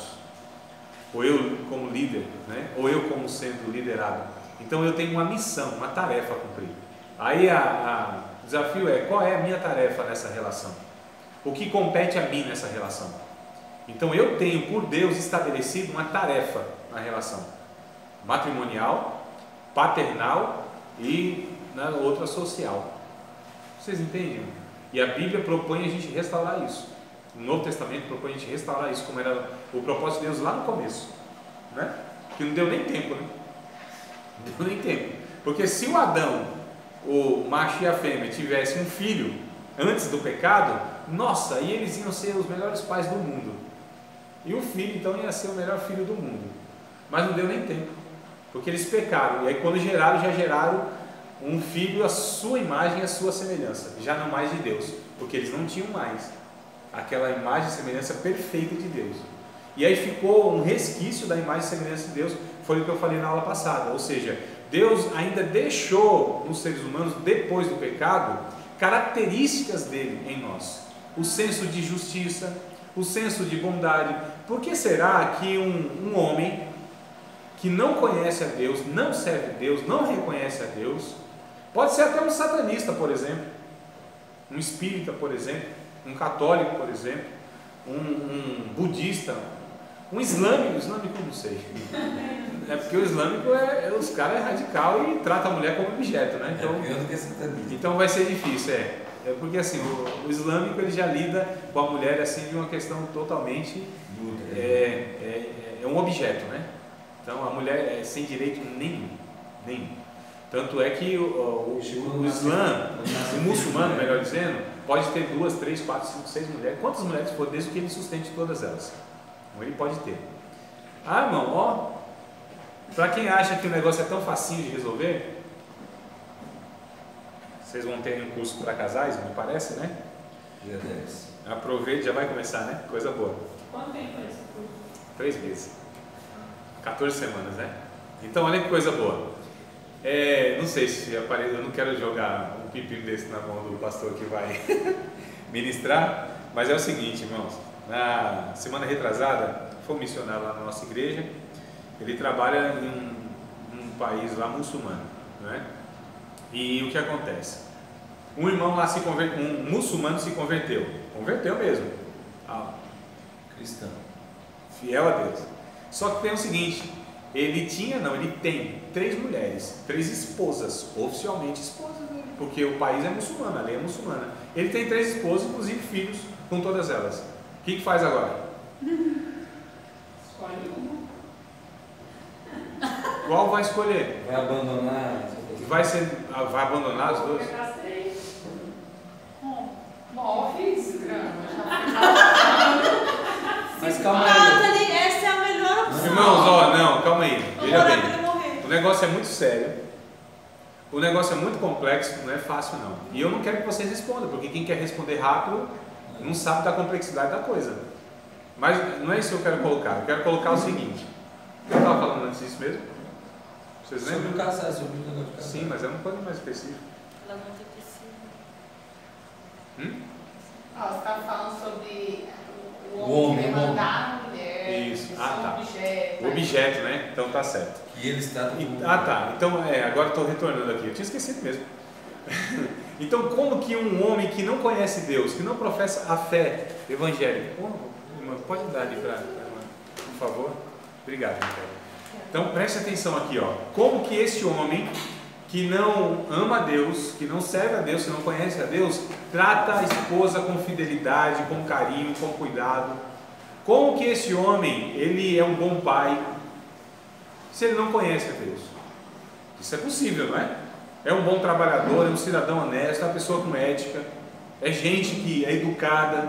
ou eu como líder, né? Ou eu como sendo liderado. Então eu tenho uma missão, uma tarefa a cumprir. Aí o desafio é: qual é a minha tarefa nessa relação? O que compete a mim nessa relação? Então eu tenho por Deus estabelecido uma tarefa na relação matrimonial, paternal e na outra social. Vocês entendem? E a Bíblia propõe a gente restaurar isso. O Novo Testamento propõe a gente restaurar isso, como era o propósito de Deus lá no começo, né? Que não deu nem tempo, né? Não deu nem tempo. Porque se o Adão, o macho e a fêmea, tivessem um filho antes do pecado, nossa, aí eles iam ser os melhores pais do mundo. E o filho então ia ser o melhor filho do mundo. Mas não deu nem tempo, porque eles pecaram. E aí quando geraram, já geraram um filho à sua imagem e à sua semelhança, já não mais de Deus, porque eles não tinham mais aquela imagem e semelhança perfeita de Deus. E aí ficou um resquício da imagem e semelhança de Deus, foi o que eu falei na aula passada. Ou seja, Deus ainda deixou nos seres humanos, depois do pecado, características dele em nós. O senso de justiça, o senso de bondade. Por que será que um homem que não conhece a Deus, não serve a Deus, não reconhece a Deus, pode ser até um satanista, por exemplo, um espírita, por exemplo, um católico, por exemplo, um budista, um islâmico eu não sei. É porque o islâmico os caras é radical e trata a mulher como objeto, né? Então vai ser difícil, É porque assim, o islâmico ele já lida com a mulher assim de uma questão totalmente é um objeto, né? Então a mulher é sem direito nenhum. Tanto é que o Islã, o muçulmano, melhor dizendo, pode ter 2, 3, 4, 5, 6 mulheres, quantas mulheres for, desde que ele sustente todas elas. Então ele pode ter. Ah, irmão, para quem acha que o negócio é tão facinho de resolver, vocês vão ter um curso para casais, me parece, né? Dia 10. Aproveite, já vai começar, né? Coisa boa. Quanto tempo é esse curso? 3 meses. 14 semanas, né? Então, olha que coisa boa. Não sei se aparece, eu não quero jogar um pepino desse na mão do pastor que vai ministrar, mas é o seguinte, irmãos. Na semana retrasada, foi um missionário lá na nossa igreja. Ele trabalha em um país lá muçulmano, né? E o que acontece? Um irmão lá um muçulmano se converteu mesmo, Cristão, fiel a Deus. Só que tem o seguinte, ele tem 3 mulheres, 3 esposas, oficialmente esposas dele, porque o país é muçulmano, a lei é muçulmana. Ele tem 3 esposas, inclusive filhos com todas elas. O que faz agora? Escolhe uma. Qual vai escolher? vai abandonar. Vai abandonar as 2? Bom, fiz grama, Mas calma aí. Essa é a melhor opção. Irmãos, calma aí. Veja bem. Morrer. O negócio é muito sério. O negócio é muito complexo, não é fácil não. E eu não quero que vocês respondam, porque quem quer responder rápido não sabe da complexidade da coisa. Mas não é isso que eu quero colocar. Eu quero colocar o seguinte. Eu estava falando antes disso mesmo? Vocês lembram? Sobre o casar, sobre o negócio de casar. Sim, mas é uma coisa mais específica. Ela não tem precisa. Você está falando sobre o O homem, homem mandar a mulher. Isso. Isso, Tá. objeto. O objeto, né? Então tá certo. E ele está. Tá. Então, agora estou retornando aqui. Eu tinha esquecido mesmo. Então, como que um homem que não conhece Deus, que não professa a fé evangélica... Irmã, pode dar ali para irmã, por favor? Obrigado, Micael. Então, preste atenção aqui, Como que esse homem que não ama a Deus, que não serve a Deus, que não conhece a Deus, trata a esposa com fidelidade, com carinho, com cuidado. Como que esse homem, ele é um bom pai, se ele não conhece a Deus? Isso é possível, não é? É um bom trabalhador, é um cidadão honesto, é uma pessoa com ética, é gente que é educada,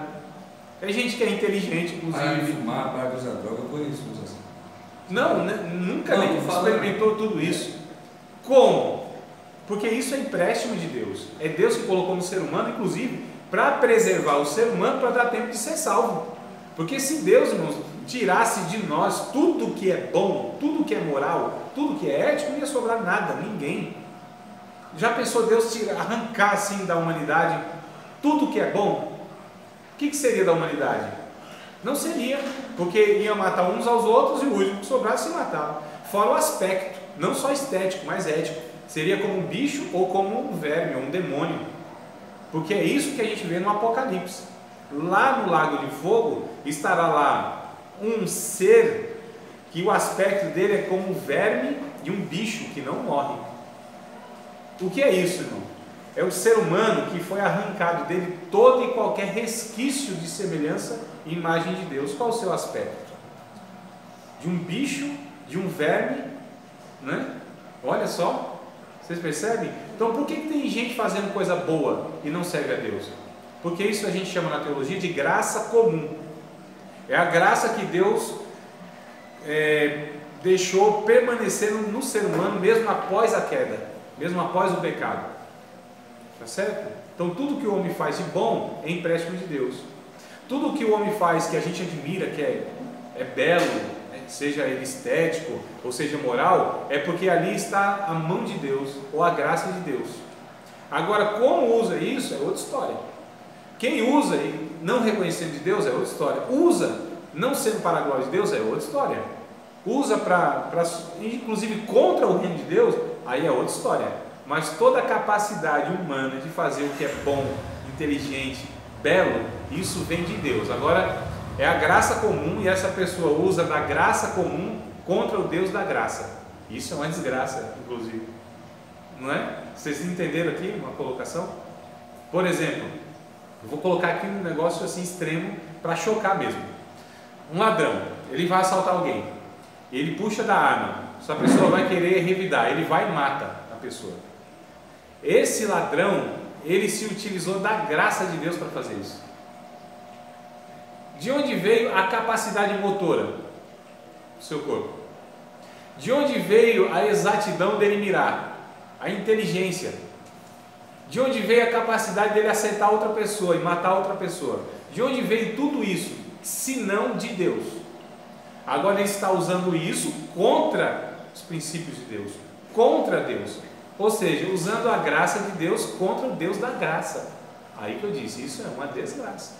é gente que é inteligente, inclusive. Para de fumar, para de usar droga, eu conheço uns assim. Não, nunca Não, nem experimentou tudo isso. Como? Porque isso é empréstimo de Deus. É Deus que colocou no ser humano, inclusive, para preservar o ser humano, para dar tempo de ser salvo. Porque se Deus, irmãos, tirasse de nós tudo que é bom, tudo que é moral, tudo que é ético, não ia sobrar nada, ninguém. Já pensou Deus arrancar assim da humanidade tudo que é bom? O que seria da humanidade? Não seria, porque ia matar uns aos outros e o último que sobrasse se matava. Fora o aspecto, não só estético, mas ético. Seria como um bicho ou como um verme, ou um demônio. Porque é isso que a gente vê no Apocalipse. Lá no lago de fogo estará lá um ser que o aspecto dele é como um verme e um bicho que não morre. O que é isso, irmão? É o ser humano que foi arrancado dele todo e qualquer resquício de semelhança e imagem de Deus. Qual o seu aspecto? De um bicho, de um verme, né? Olha só, vocês percebem? Então por que tem gente fazendo coisa boa e não serve a Deus? Porque isso a gente chama na teologia de graça comum. É a graça que Deus deixou permanecer no ser humano mesmo após a queda, mesmo após o pecado. Tá certo? Então tudo que o homem faz de bom é empréstimo de Deus. Tudo que o homem faz que a gente admira, que é belo, seja ele estético ou seja moral, é porque ali está a mão de Deus ou a graça de Deus. Agora, como usa isso é outra história. Quem usa e não reconhecendo de Deus é outra história. Usa não sendo para a glória de Deus é outra história. Usa para inclusive contra o reino de Deus, aí é outra história. Mas toda a capacidade humana de fazer o que é bom, inteligente, belo, isso vem de Deus. Agora, é a graça comum e essa pessoa usa da graça comum contra o Deus da graça. Isso é uma desgraça, inclusive. Não é? Vocês entenderam aqui uma colocação? Por exemplo, eu vou colocar aqui um negócio assim extremo para chocar mesmo. Um ladrão, ele vai assaltar alguém, ele puxa da arma, essa pessoa vai querer revidar, ele vai e mata a pessoa. Esse ladrão, ele se utilizou da graça de Deus para fazer isso. De onde veio a capacidade motora do seu corpo? De onde veio a exatidão dele mirar? A inteligência. De onde veio a capacidade dele acertar outra pessoa e matar outra pessoa? De onde veio tudo isso? Senão de Deus. Agora ele está usando isso contra os princípios de Deus, contra Deus. Ou seja, usando a graça de Deus contra o Deus da graça. Aí que eu disse, isso é uma desgraça.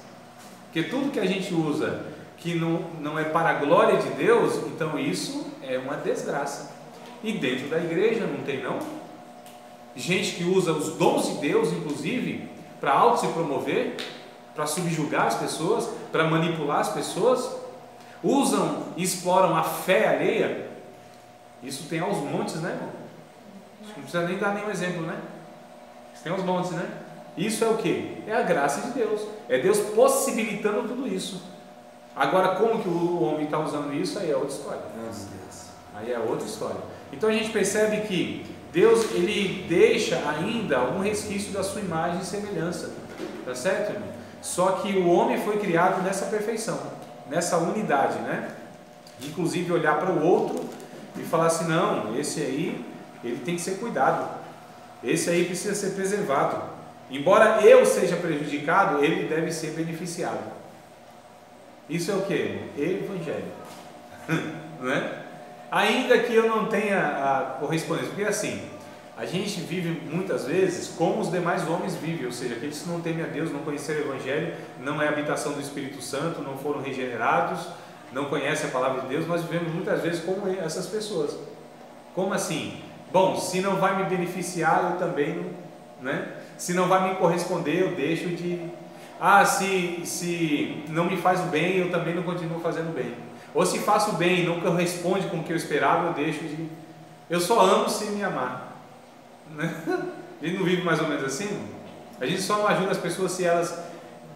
Porque tudo que a gente usa que não é para a glória de Deus, então isso é uma desgraça. E dentro da igreja não tem não? Gente que usa os dons de Deus, inclusive, para auto se promover, para subjugar as pessoas, para manipular as pessoas, usam e exploram a fé alheia. Isso tem aos montes, né, irmão? Não precisa nem dar nenhum exemplo, né? Isso tem aos montes, né? Isso é o que? É a graça de Deus. É Deus possibilitando tudo isso. Agora, como que o homem está usando isso, aí é outra história. Aí é outra história. Então a gente percebe que Deus, ele deixa ainda algum resquício da sua imagem e semelhança. Tá certo, irmão? Só que o homem foi criado nessa perfeição, nessa unidade, né? Inclusive olhar para o outro e falar assim, não, esse aí, ele tem que ser cuidado. Esse aí precisa ser preservado. Embora eu seja prejudicado, ele deve ser beneficiado. Isso é o que? Evangelho. Não é? Ainda que eu não tenha a correspondência, porque assim, a gente vive muitas vezes como os demais homens vivem, ou seja, aqueles que não temem a Deus, não conheceram o Evangelho, não é a habitação do Espírito Santo, não foram regenerados, não conhecem a palavra de Deus, nós vivemos muitas vezes como essas pessoas. Como assim? Bom, se não vai me beneficiar, eu também não, né? Se não vai me corresponder, eu deixo de... se não me faz o bem, eu também não continuo fazendo bem. Ou se faço bem e não corresponde com o que eu esperava, eu deixo de... Eu só amo se me amar. Né? A gente não vive mais ou menos assim? A gente só ajuda as pessoas se elas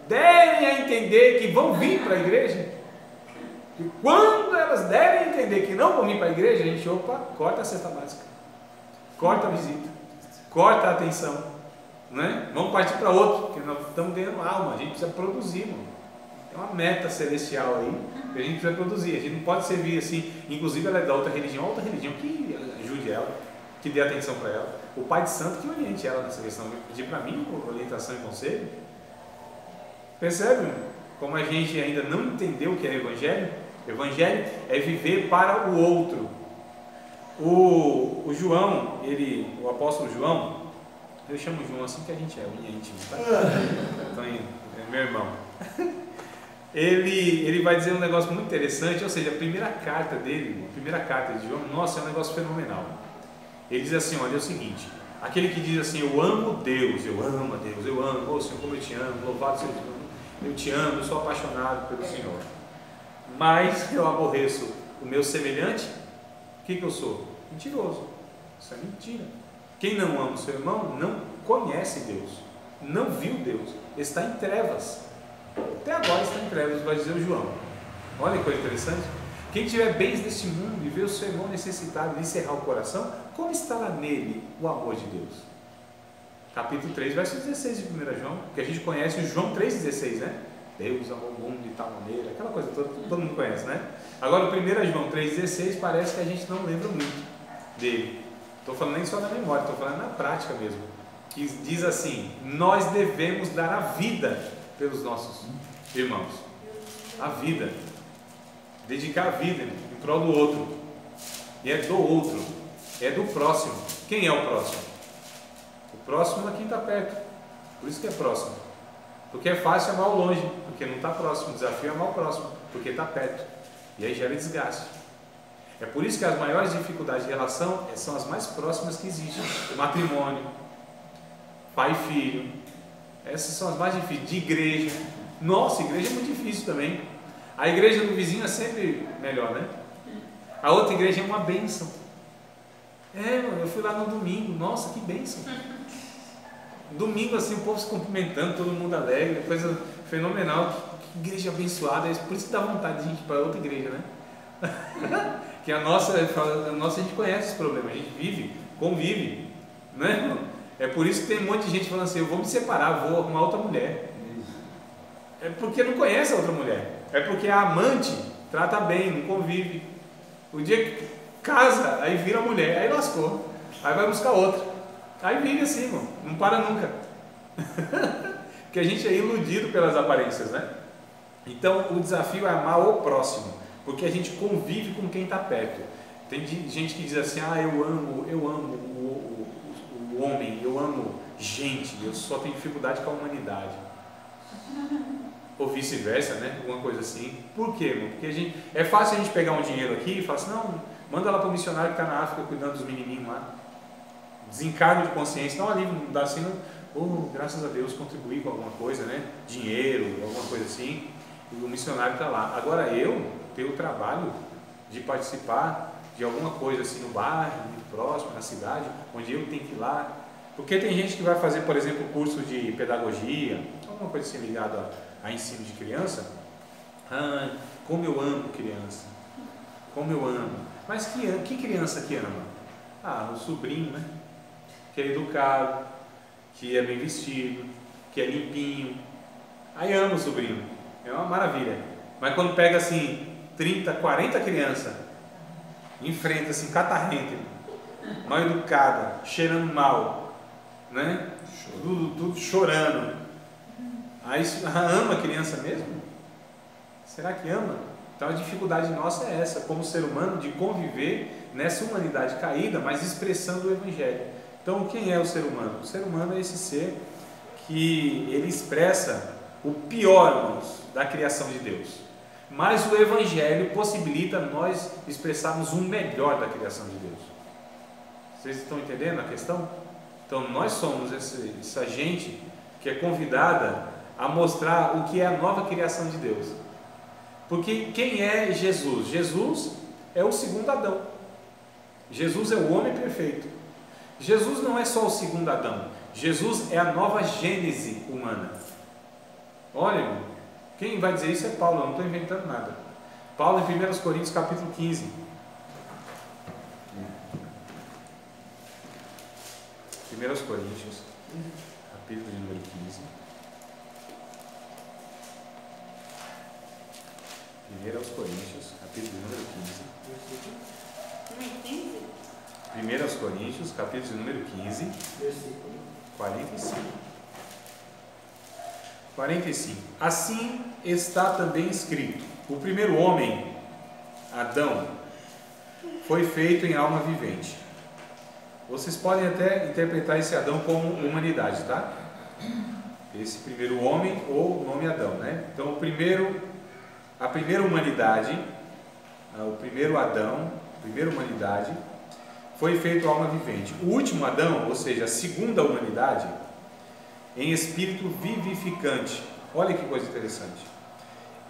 derem a entender que vão vir para a igreja. E quando elas derem a entender que não vão vir para a igreja, a gente, corta a cesta básica, corta a visita, corta a atenção. Né? Vamos partir para outro, porque nós estamos ganhando alma, a gente precisa produzir, mano. Tem uma meta celestial aí que a gente precisa produzir. A gente não pode servir assim, inclusive ela é da outra religião que ajude ela, que dê atenção para ela. O Pai de Santo que oriente ela nessa questão. Pedir para mim orientação e conselho. Percebe como a gente ainda não entendeu o que é Evangelho? Evangelho é viver para o outro. O João, o apóstolo João, eu chamo João assim que a gente é unha íntima, tá? Então, é meu irmão. Ele vai dizer um negócio muito interessante, ou seja, a primeira carta dele, a primeira carta de João, nossa, é um negócio fenomenal. Ele diz assim, olha, é o seguinte, aquele que diz assim, eu amo Deus, eu amo a Deus, eu amo, Senhor, como eu te amo, louvado seja Deus, eu te amo, eu sou apaixonado pelo Senhor, mas eu aborreço o meu semelhante, o que eu sou? Mentiroso, isso é mentira. Quem não ama o seu irmão não conhece Deus, não viu Deus, está em trevas. Até agora está em trevas, vai dizer o João. Olha que coisa interessante. Quem tiver bens deste mundo e vê o seu irmão necessitado de encerrar o coração, como estará nele o amor de Deus? Capítulo 3, verso 16 de 1 João, que a gente conhece o João 3,16, né? Deus amou o mundo de tal maneira, aquela coisa toda, todo mundo conhece, né? Agora o 1 João 3,16 parece que a gente não lembra muito dele. Estou falando nem só na memória, estou falando na prática mesmo. Que diz assim, nós devemos dar a vida pelos nossos irmãos. A vida. Dedicar a vida em prol do outro. E é do outro. É do próximo. Quem é o próximo? O próximo é quem está perto. Por isso que é próximo. Porque é fácil amar o longe, porque não está próximo. O desafio é amar o próximo, porque está perto. E aí gera desgaste. É por isso que as maiores dificuldades de relação são as mais próximas que existem. O matrimônio, pai e filho, Essas são as mais difíceis. De igreja. Nossa, igreja é muito difícil também. A igreja do vizinho é sempre melhor, né? A outra igreja é uma bênção. Eu fui lá no domingo. Nossa, que bênção. Domingo assim, o povo se cumprimentando, todo mundo alegre, coisa fenomenal. Que igreja abençoada. Por isso que dá vontade de a gente ir para outra igreja, né? Que a nossa a gente conhece os problemas, a gente vive, convive, né? É por isso que tem um monte de gente falando assim: eu vou me separar, vou arrumar outra mulher. É porque não conhece a outra mulher, é porque a amante trata bem, não convive. O dia que casa, aí vira mulher, aí lascou, aí vai buscar outra, aí vive assim, irmão, não para nunca. Porque a gente é iludido pelas aparências, né? Então o desafio é amar o próximo, porque a gente convive com quem está perto. Tem gente que diz assim: eu amo o homem, eu amo gente, eu só tenho dificuldade com a humanidade. Ou vice-versa, né? Alguma coisa assim. Por quê, irmão? Porque é fácil a gente pegar um dinheiro aqui e falar assim: não, manda lá para o missionário que está na África cuidando dos menininhos lá. Desencargo de consciência, dá um alívio, não dá assim, graças a Deus contribuir com alguma coisa, né? Dinheiro, alguma coisa assim, e o missionário está lá. Agora eu tenho o trabalho de participar de alguma coisa assim no bairro, muito próximo, na cidade, onde eu tenho que ir lá. Porque tem gente que vai fazer, por exemplo, curso de pedagogia, alguma coisa assim ligada a ensino de criança. Como eu amo criança, como eu amo. Mas que criança que ama? O sobrinho, né? Que é educado, que é bem vestido, que é limpinho. Aí ama o sobrinho, é uma maravilha. Mas quando pega assim 30, 40 crianças, enfrenta assim, catarrenta, mal educada, cheirando mal, né? Tudo chorando. Aí ama a criança mesmo? Será que ama? Então a dificuldade nossa é essa, como ser humano, de conviver nessa humanidade caída, mas expressando o Evangelho. Então quem é o ser humano? O ser humano é esse ser que ele expressa o pior, irmãos, da criação de Deus. Mas o Evangelho possibilita nós expressarmos o melhor da criação de Deus. Vocês estão entendendo a questão? Então nós somos essa gente que é convidada a mostrar o que é a nova criação de Deus. Porque quem é Jesus? Jesus é o segundo Adão. Jesus é o homem perfeito. Jesus não é só o segundo Adão. Jesus é a nova gênese humana. Olha, irmão, quem vai dizer isso é Paulo, eu não estou inventando nada. Paulo em 1 Coríntios capítulo 15. 1 Coríntios, capítulo de número 15. 1 Coríntios, capítulo de número 15. 1 Coríntios, capítulo de número 15, versículo 45. Assim está também escrito: o primeiro homem, Adão, foi feito em alma vivente. Vocês podem até interpretar esse Adão como humanidade, tá? Esse primeiro homem ou o nome Adão, né? Então a primeira humanidade, o primeiro Adão, a primeira humanidade, foi feito alma vivente. O último Adão, ou seja, a segunda humanidade, em espírito vivificante. Olha que coisa interessante.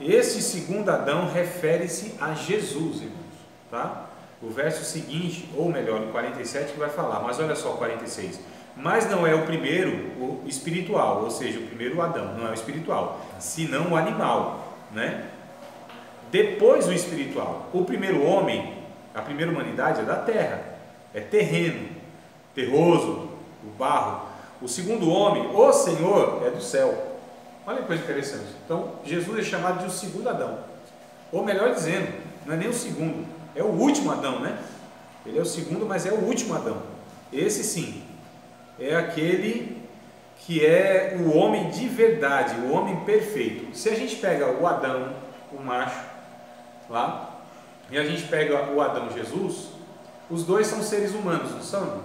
Esse segundo Adão refere-se a Jesus, irmãos, tá? O verso seguinte, ou melhor, o 47 que vai falar, mas olha só o 46. Mas não é o primeiro, o espiritual, ou seja, o primeiro Adão, não é o espiritual, senão o animal, né? Depois o espiritual. O primeiro homem, a primeira humanidade é da terra, é terreno, terroso, o barro. O segundo homem, o Senhor, é do céu. Olha que coisa interessante. Então, Jesus é chamado de o segundo Adão. Ou melhor dizendo, não é nem o segundo, é o último Adão, né? Ele é o segundo, mas é o último Adão. Esse sim, é aquele que é o homem de verdade, o homem perfeito. Se a gente pega o Adão, o macho, lá, e a gente pega o Adão Jesus, os dois são seres humanos, não são?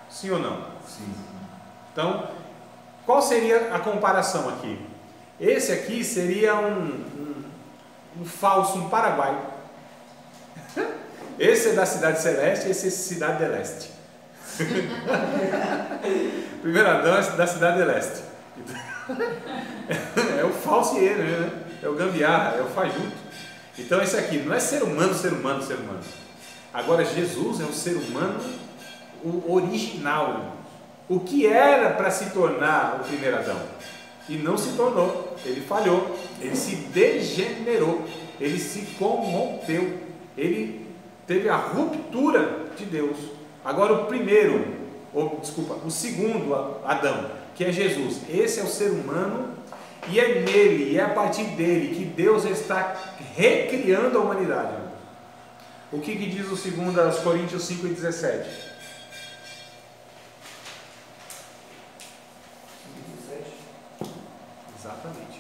Sim ou não? Sim. Então, qual seria a comparação aqui? Esse aqui seria um falso, um Paraguai. Esse é da cidade celeste, esse é da cidade de leste. Primeiro Adão é da cidade de leste. É o falsieiro, né? É o gambiarra, é o fajuto. Então esse aqui não é ser humano. Agora Jesus é um ser humano, o original, o que era para se tornar o primeiro Adão, e não se tornou. Ele falhou, ele se degenerou, ele se corrompeu, ele teve a ruptura de Deus. Agora o segundo Adão, que é Jesus, esse é o ser humano, e é nele, e é a partir dele que Deus está recriando a humanidade. O que diz o 2 Coríntios 5:17? Exatamente.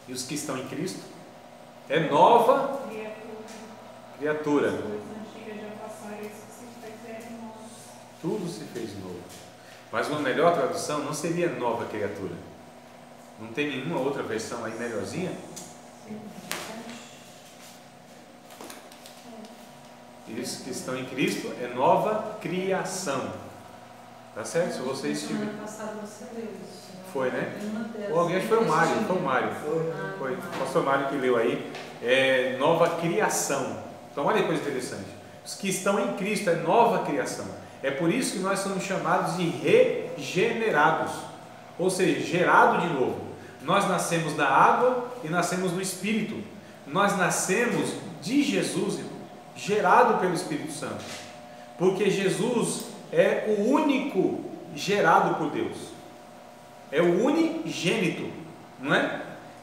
E os que estão em Cristo é nova criatura. Tudo se fez novo. Mas uma melhor tradução não seria nova criatura. Não tem nenhuma outra versão aí melhorzinha? E os que estão em Cristo é nova criação. Tá certo? Se vocês tiverem. Foi, né? Alguém, acho que foi o Mário. Foi o pastor Mário que leu aí. É nova criação. Então olha que coisa interessante. Os que estão em Cristo é nova criação. É por isso que nós somos chamados de regenerados, ou seja, gerado de novo. Nós nascemos da água e nascemos do Espírito. Nós nascemos de Jesus, gerado pelo Espírito Santo, porque Jesus é o único gerado por Deus, é o unigênito, não é?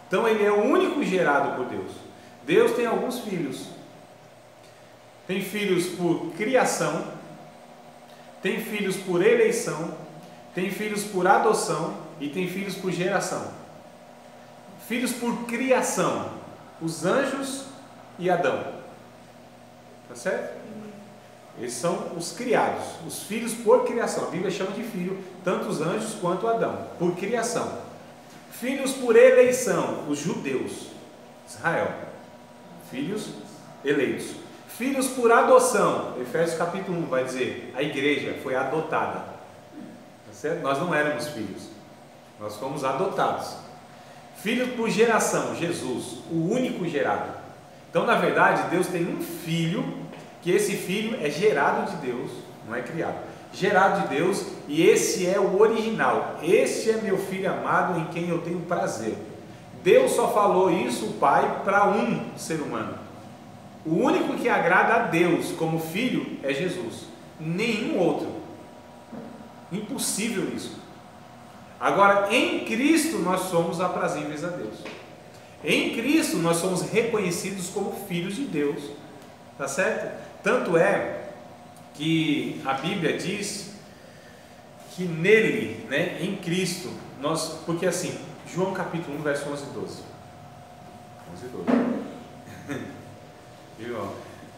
Então ele é o único gerado por Deus. Deus tem alguns filhos, tem filhos por criação, tem filhos por eleição, tem filhos por adoção e tem filhos por geração. Filhos por criação, os anjos e Adão. Tá certo? Esses são os criados, os filhos por criação. A Bíblia chama de filho tanto os anjos quanto Adão, por criação. Filhos por eleição, os judeus, Israel. Filhos eleitos. Filhos por adoção, Efésios capítulo 1 vai dizer, a igreja foi adotada. Tá certo? Nós não éramos filhos, nós fomos adotados. Filho por geração, Jesus, o único gerado. Então, na verdade, Deus tem um filho, que esse filho é gerado de Deus, não é criado. Gerado de Deus, e esse é o original. Esse é meu filho amado em quem eu tenho prazer. Deus só falou isso, o Pai, para um ser humano. O único que agrada a Deus como filho é Jesus, nenhum outro. Impossível isso. Agora, em Cristo nós somos aprazíveis a Deus. Em Cristo nós somos reconhecidos como filhos de Deus. Tá certo? Tanto é que a Bíblia diz que nele, né, em Cristo, nós, porque assim, João capítulo 1, verso 11 e 12. 11 e 12.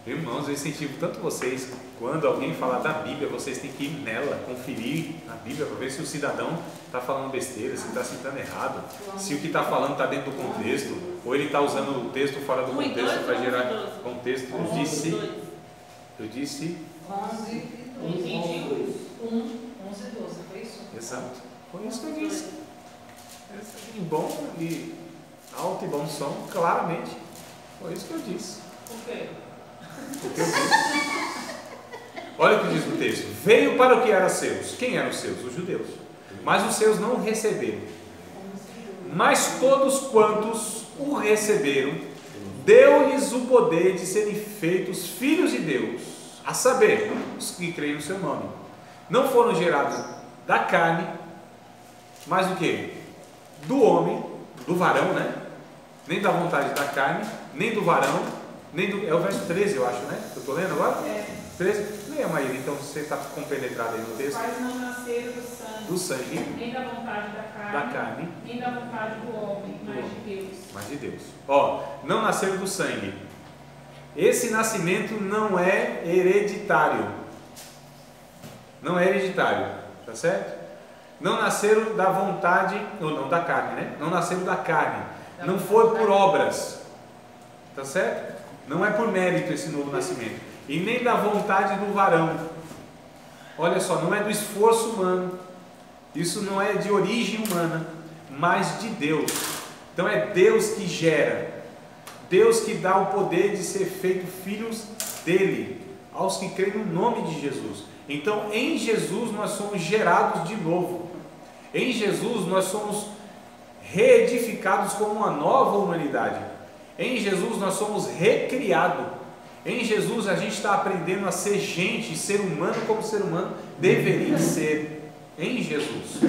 Irmãos, eu incentivo tanto vocês, quando alguém falar da Bíblia, vocês têm que ir nela, conferir a Bíblia, para ver se o cidadão está falando besteira, se está citando errado, se o que está falando está dentro do contexto, ou ele está usando o texto fora do contexto para gerar contexto. Eu disse 11 e 12, foi isso? Exato, foi isso que eu disse. Em bom e alto e bom som, claramente, foi isso que eu disse. Por quê? Porque eu disse. Olha o que diz o texto: veio para o que era seus. Quem eram os seus? Os judeus. Mas os seus não o receberam. Mas todos quantos o receberam, deu-lhes o poder de serem feitos filhos de Deus, a saber, os que creem no seu nome. Não foram gerados da carne, mas do que? Do homem, do varão, né? Nem da vontade da carne, nem do varão, nem do... É o verso 13, eu acho, né? Eu estou lendo agora? É. 13? Leia, Maíra, então você está compenetrado aí no texto. Os quais não nasceram do sangue, nem da vontade da carne, nem da vontade do homem, mas de Deus. Mas de Deus. Ó, não nasceram do sangue. Esse nascimento não é hereditário. Não é hereditário, tá certo? Não nasceram da vontade, ou não da carne, né? Não nasceram da carne. Não foi por obras, tá certo? Não é por mérito esse novo nascimento. E nem da vontade do varão. Olha só, não é do esforço humano, Isso não é de origem humana, mas de Deus. Então é Deus que gera, Deus que dá o poder de ser feito filhos dele, aos que creem no nome de Jesus. Então em Jesus nós somos gerados de novo, em Jesus nós somos reedificados como uma nova humanidade, em Jesus nós somos recriados, em Jesus a gente está aprendendo a ser gente, ser humano como ser humano deveria ser, em Jesus.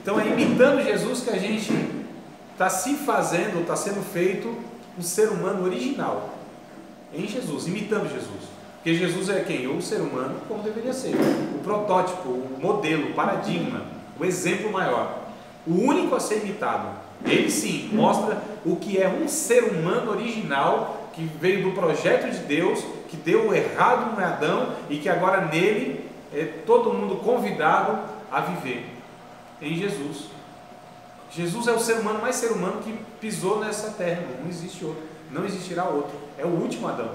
Então é imitando Jesus que a gente está se fazendo, está sendo feito um ser humano original, em Jesus, imitando Jesus. Porque Jesus é quem? O ser humano como deveria ser, o protótipo, o modelo, o paradigma, o exemplo maior, o único a ser imitado. Ele sim mostra o que é um ser humano original, que veio do projeto de Deus, que deu o errado em Adão e que agora nele é todo mundo convidado a viver, em Jesus. Jesus é o ser humano mais ser humano que pisou nessa terra, não existe outro, não existirá outro, é o último Adão,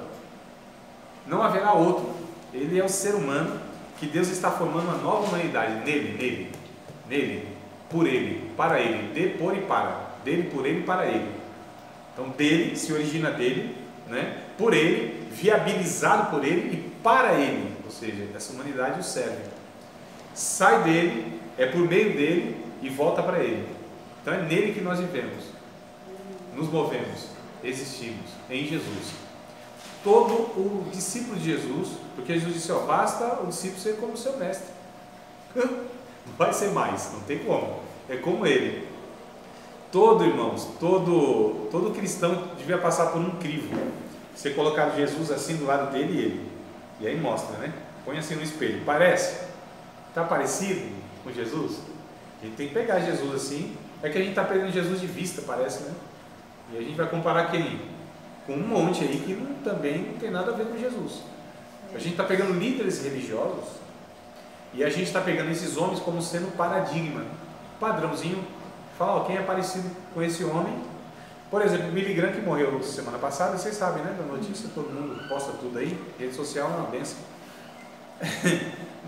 não haverá outro. Ele é o ser humano que Deus está formando uma nova humanidade, nele, por ele, para ele, de, por e para, dele, por ele e para ele. Então dele, se origina dele, né? Por ele, viabilizado por ele e para ele, ou seja, essa humanidade o serve. Sai dele, é por meio dele e volta para ele. Então é nele que nós vivemos, nos movemos, existimos, em Jesus. Todo o discípulo de Jesus, porque Jesus disse, ó, basta o discípulo ser como o seu mestre, não vai ser mais, não tem como, é como ele. Todo, irmãos, todo cristão devia passar por um crivo, você colocar Jesus assim do lado dele e ele, e aí mostra, né? Põe assim no espelho, parece? Está parecido com Jesus? A gente tem que pegar Jesus assim, é que a gente está perdendo Jesus de vista, parece, né? E a gente vai comparar quem? Com um monte aí que também não tem nada a ver com Jesus. A gente está pegando líderes religiosos e a gente está pegando esses homens como sendo paradigma, padrãozinho. Fala, ó, quem é parecido com esse homem? Por exemplo, o Billy Graham, que morreu semana passada, vocês sabem, né? Da notícia, todo mundo posta tudo aí, rede social é uma benção.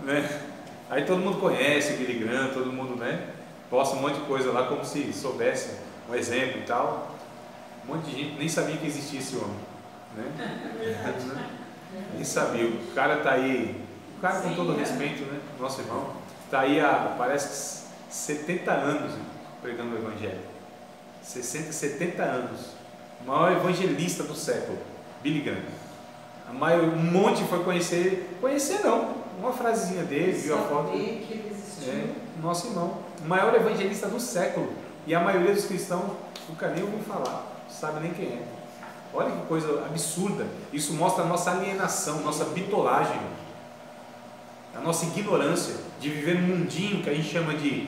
Né? Aí todo mundo conhece o Billy Graham, todo mundo, né? Posta um monte de coisa lá como se soubesse um exemplo e tal. Um monte de gente nem sabia que existia esse homem, né? Nem sabia. O cara está aí, o cara com todo respeito, né? Nosso irmão, está aí há, parece que 70 anos pregando o Evangelho. 60, 70 anos. O maior evangelista do século, Billy Graham. Um monte foi conhecer não, uma frasezinha dele, viu a foto. Nosso irmão, o maior evangelista do século. E a maioria dos cristãos nunca nem ouviu falar, não sabe nem quem é. Olha que coisa absurda. Isso mostra a nossa alienação, nossa bitolagem, a nossa ignorância de viver num mundinho que a gente chama de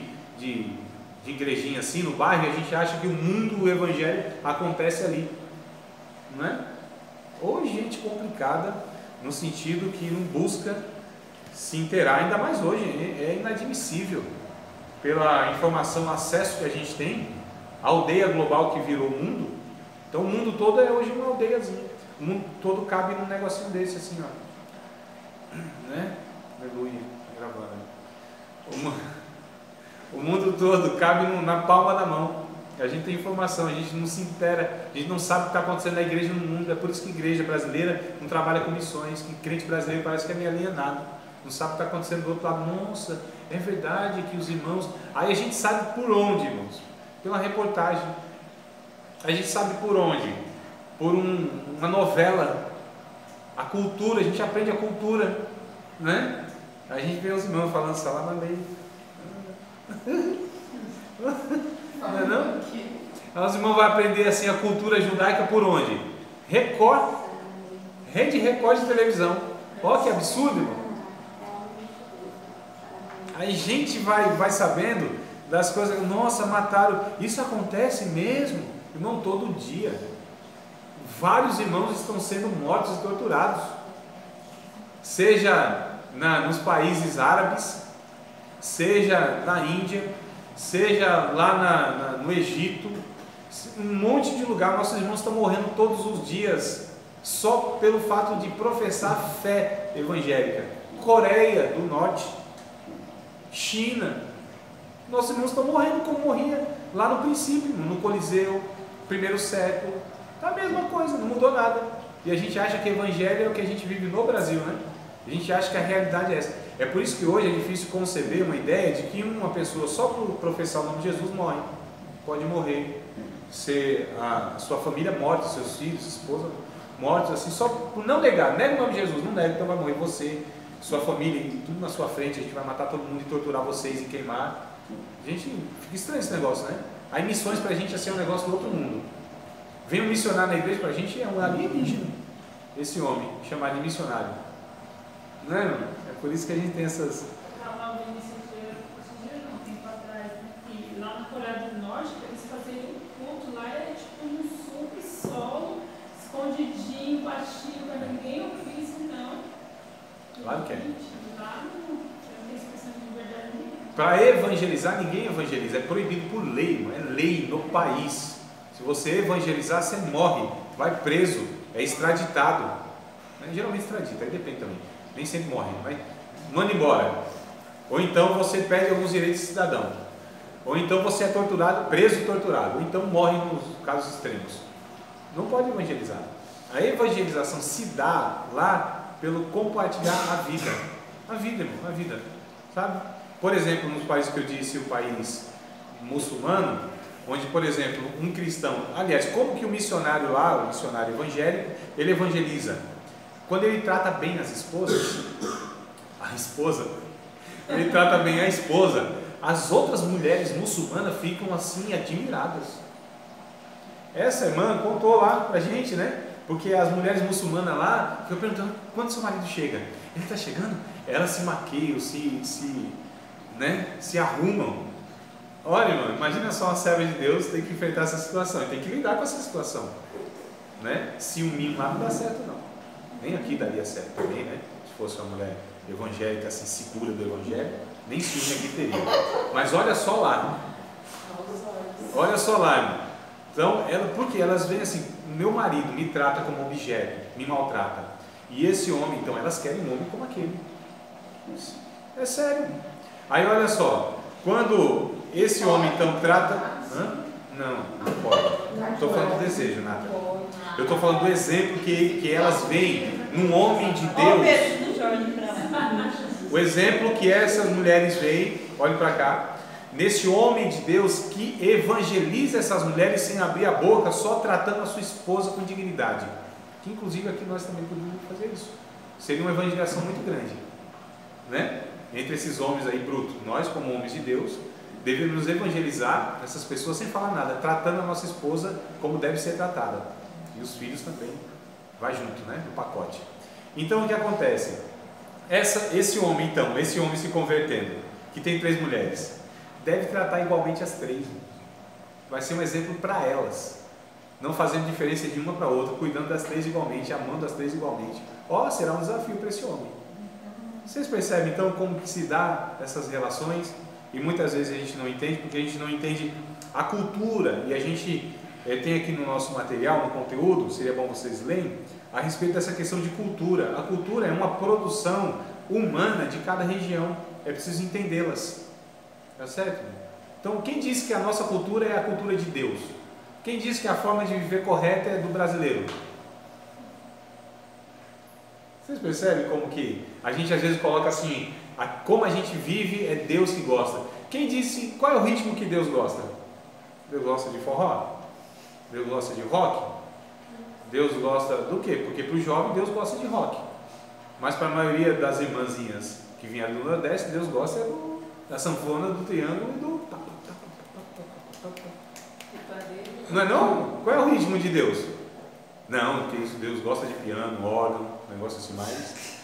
igrejinha assim, no bairro, e a gente acha que o mundo, o evangelho acontece ali, não é? Ou gente complicada no sentido que não busca se inteirar, ainda mais hoje, é inadmissível pela informação, acesso que a gente tem, a aldeia global que virou o mundo. Então o mundo todo é hoje uma aldeiazinha, o mundo todo cabe num negocinho desse assim, ó, né? Aleluia, gravando. O mundo todo cabe na palma da mão. A gente tem informação, a gente não se inteira, a gente não sabe o que está acontecendo na igreja no mundo. É por isso que a igreja brasileira não trabalha com missões, que crente brasileiro parece que é meio alienado, não sabe o que está acontecendo do outro lado. Nossa, é verdade que os irmãos... Aí a gente sabe por onde, irmãos? Pela reportagem. A gente sabe por onde? Por uma novela. A cultura, a gente aprende a cultura, né? A gente vê os irmãos falando salário na lei. Não é não? Aí os irmãos vão aprender assim a cultura judaica por onde? Record, rede Record de televisão. Olha que absurdo, irmão. Aí a gente vai sabendo das coisas. Nossa, mataram. Isso acontece mesmo, irmão, todo dia. Vários irmãos estão sendo mortos e torturados, seja nos países árabes, seja na Índia, seja lá no Egito, um monte de lugar. Nossos irmãos estão morrendo todos os dias só pelo fato de professar a fé evangélica. Coreia do Norte, China, Nossos irmãos estão morrendo como morria lá no princípio, no Coliseu, primeiro século. Tá a mesma coisa, não mudou nada. E a gente acha que o evangelho é o que a gente vive no Brasil, né? A gente acha que a realidade é essa. É por isso que hoje é difícil conceber uma ideia de que uma pessoa só por professar o nome de Jesus morre. Pode morrer, ser a sua família morta, seus filhos, sua esposa mortos, assim, só por não negar. Nega o nome de Jesus, não nega, então vai morrer você, sua família, tudo na sua frente, a gente vai matar todo mundo e torturar vocês e queimar. Gente, fica estranho esse negócio, né? Aí missões pra gente é ser um negócio do outro mundo. Vem um missionário na igreja pra gente, é um alienígena. Esse homem, chamado de missionário. Não é, mano? É por isso que a gente tem essas... Eu estava vendo esse dia, não, tempo atrás, né? E lá na Coreia do Norte, eles faziam um culto lá, era tipo um subsolo, escondidinho, baixinho, para ninguém ouvir isso, não. Claro que é. Lá não tem expressão de liberdade nenhuma. Para evangelizar, ninguém evangeliza. É proibido por lei, mano. É lei no país. Se você evangelizar, você morre, vai preso, é extraditado. Geralmente extradita, aí depende também. Nem sempre morre, mas manda embora. Ou então você perde alguns direitos de cidadão. Ou então você é torturado, preso e torturado. Ou então morre nos casos extremos. Não pode evangelizar. A evangelização se dá lá pelo compartilhar a vida. A vida, irmão, a vida. Sabe? Por exemplo, nos países que eu disse, o país muçulmano, onde, por exemplo, um cristão, aliás, como que o missionário lá, o missionário evangélico, ele evangeliza? Quando ele trata bem as esposas, ele trata bem a esposa, as outras mulheres muçulmanas ficam assim admiradas. Essa irmã contou lá pra gente, né? Porque as mulheres muçulmanas lá ficam perguntando: quando seu marido chega? Ele está chegando? Elas se maquiam, se arrumam. Olha, irmão, imagina só uma serva de Deus tem que enfrentar essa situação, tem que lidar com essa situação, né? Ciúminho lá não dá certo, não. Nem aqui daria certo também, né? Se fosse uma mulher evangélica assim, segura do evangelho, nem ciúme aqui teria. Mas olha só lá. Olha só lá, irmão. Então, porque elas veem assim: meu marido me trata como objeto, me maltrata. E esse homem, então, elas querem um homem como aquele. É sério. Aí olha só, quando esse homem então trata... Não pode. Estou falando do desejo, nada. Eu estou falando do exemplo que elas veem num homem de Deus. O exemplo que essas mulheres veem, olhem para cá, nesse homem de Deus que evangeliza essas mulheres sem abrir a boca, só tratando a sua esposa com dignidade. Que inclusive aqui nós também podemos fazer isso. Seria uma evangelização muito grande, né? Entre esses homens aí brutos. Nós, como homens de Deus, devemos nos evangelizar essas pessoas sem falar nada, tratando a nossa esposa como deve ser tratada. E os filhos também, vai junto, né? No pacote. Então o que acontece? Esse homem se convertendo, que tem 3 mulheres, deve tratar igualmente as 3. Vai ser um exemplo para elas, não fazendo diferença de uma para outra, cuidando das 3 igualmente, amando as 3 igualmente. Será um desafio para esse homem. Vocês percebem então como que se dá essas relações? E muitas vezes a gente não entende, porque a gente não entende a cultura. E a gente tem aqui no nosso material, no conteúdo, seria bom vocês lerem, a respeito dessa questão de cultura. A cultura é uma produção humana de cada região. É preciso entendê-las. Tá certo? Então, quem disse que a nossa cultura é a cultura de Deus? Quem disse que a forma de viver correta é do brasileiro? Vocês percebem como que a gente às vezes coloca assim, como a gente vive é Deus que gosta. Quem disse, qual é o ritmo que Deus gosta? Deus gosta de forró? Deus gosta de rock? Deus gosta do quê? Porque para o jovem Deus gosta de rock. Mas para a maioria das irmãzinhas que vieram do Nordeste, Deus gosta da sanfona, do triângulo e do... Não é não? Qual é o ritmo de Deus? Não, que isso, Deus gosta de piano, órgão, negócio assim mais,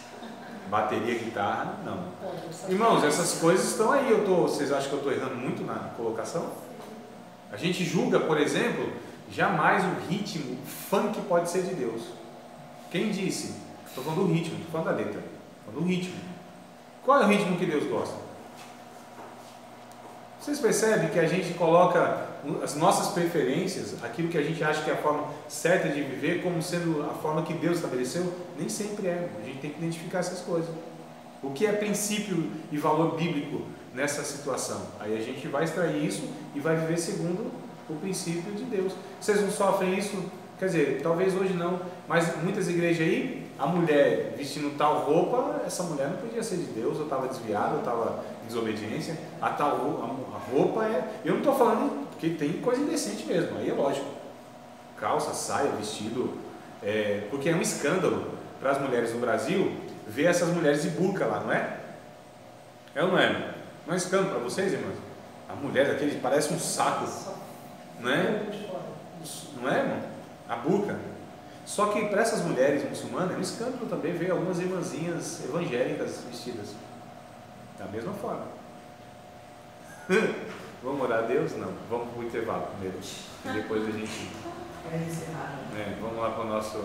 bateria, guitarra, não. Irmãos, essas coisas estão aí, vocês acham que eu estou errando muito na colocação? A gente julga, por exemplo, jamais o ritmo funk pode ser de Deus. Quem disse? Estou falando do ritmo, estou falando da letra, estou falando do ritmo. Qual é o ritmo que Deus gosta? Vocês percebem que a gente coloca as nossas preferências, aquilo que a gente acha que é a forma certa de viver, como sendo a forma que Deus estabeleceu? Nem sempre é. A gente tem que identificar essas coisas. O que é princípio e valor bíblico nessa situação? Aí a gente vai extrair isso e vai viver segundo o princípio de Deus. Vocês não sofrem isso? Quer dizer, talvez hoje não, mas muitas igrejas aí, a mulher vestindo tal roupa, essa mulher não podia ser de Deus, ou estava desviada, ou estava em desobediência. A roupa é... Eu não estou falando porque tem coisa indecente mesmo, aí é lógico. Calça, saia, vestido, porque é um escândalo para as mulheres no Brasil ver essas mulheres de burca lá, não é? É ou não é, irmão? Não é escândalo para vocês, irmãos? A mulher daquele parece um saco, não é? Não é, irmão? A burca. Só que para essas mulheres muçulmanas é um escândalo também ver algumas irmãzinhas evangélicas vestidas da mesma forma. Vamos orar a Deus? Não. Vamos para o intervalo primeiro e depois a gente... É encerrar. Vamos lá para o nosso...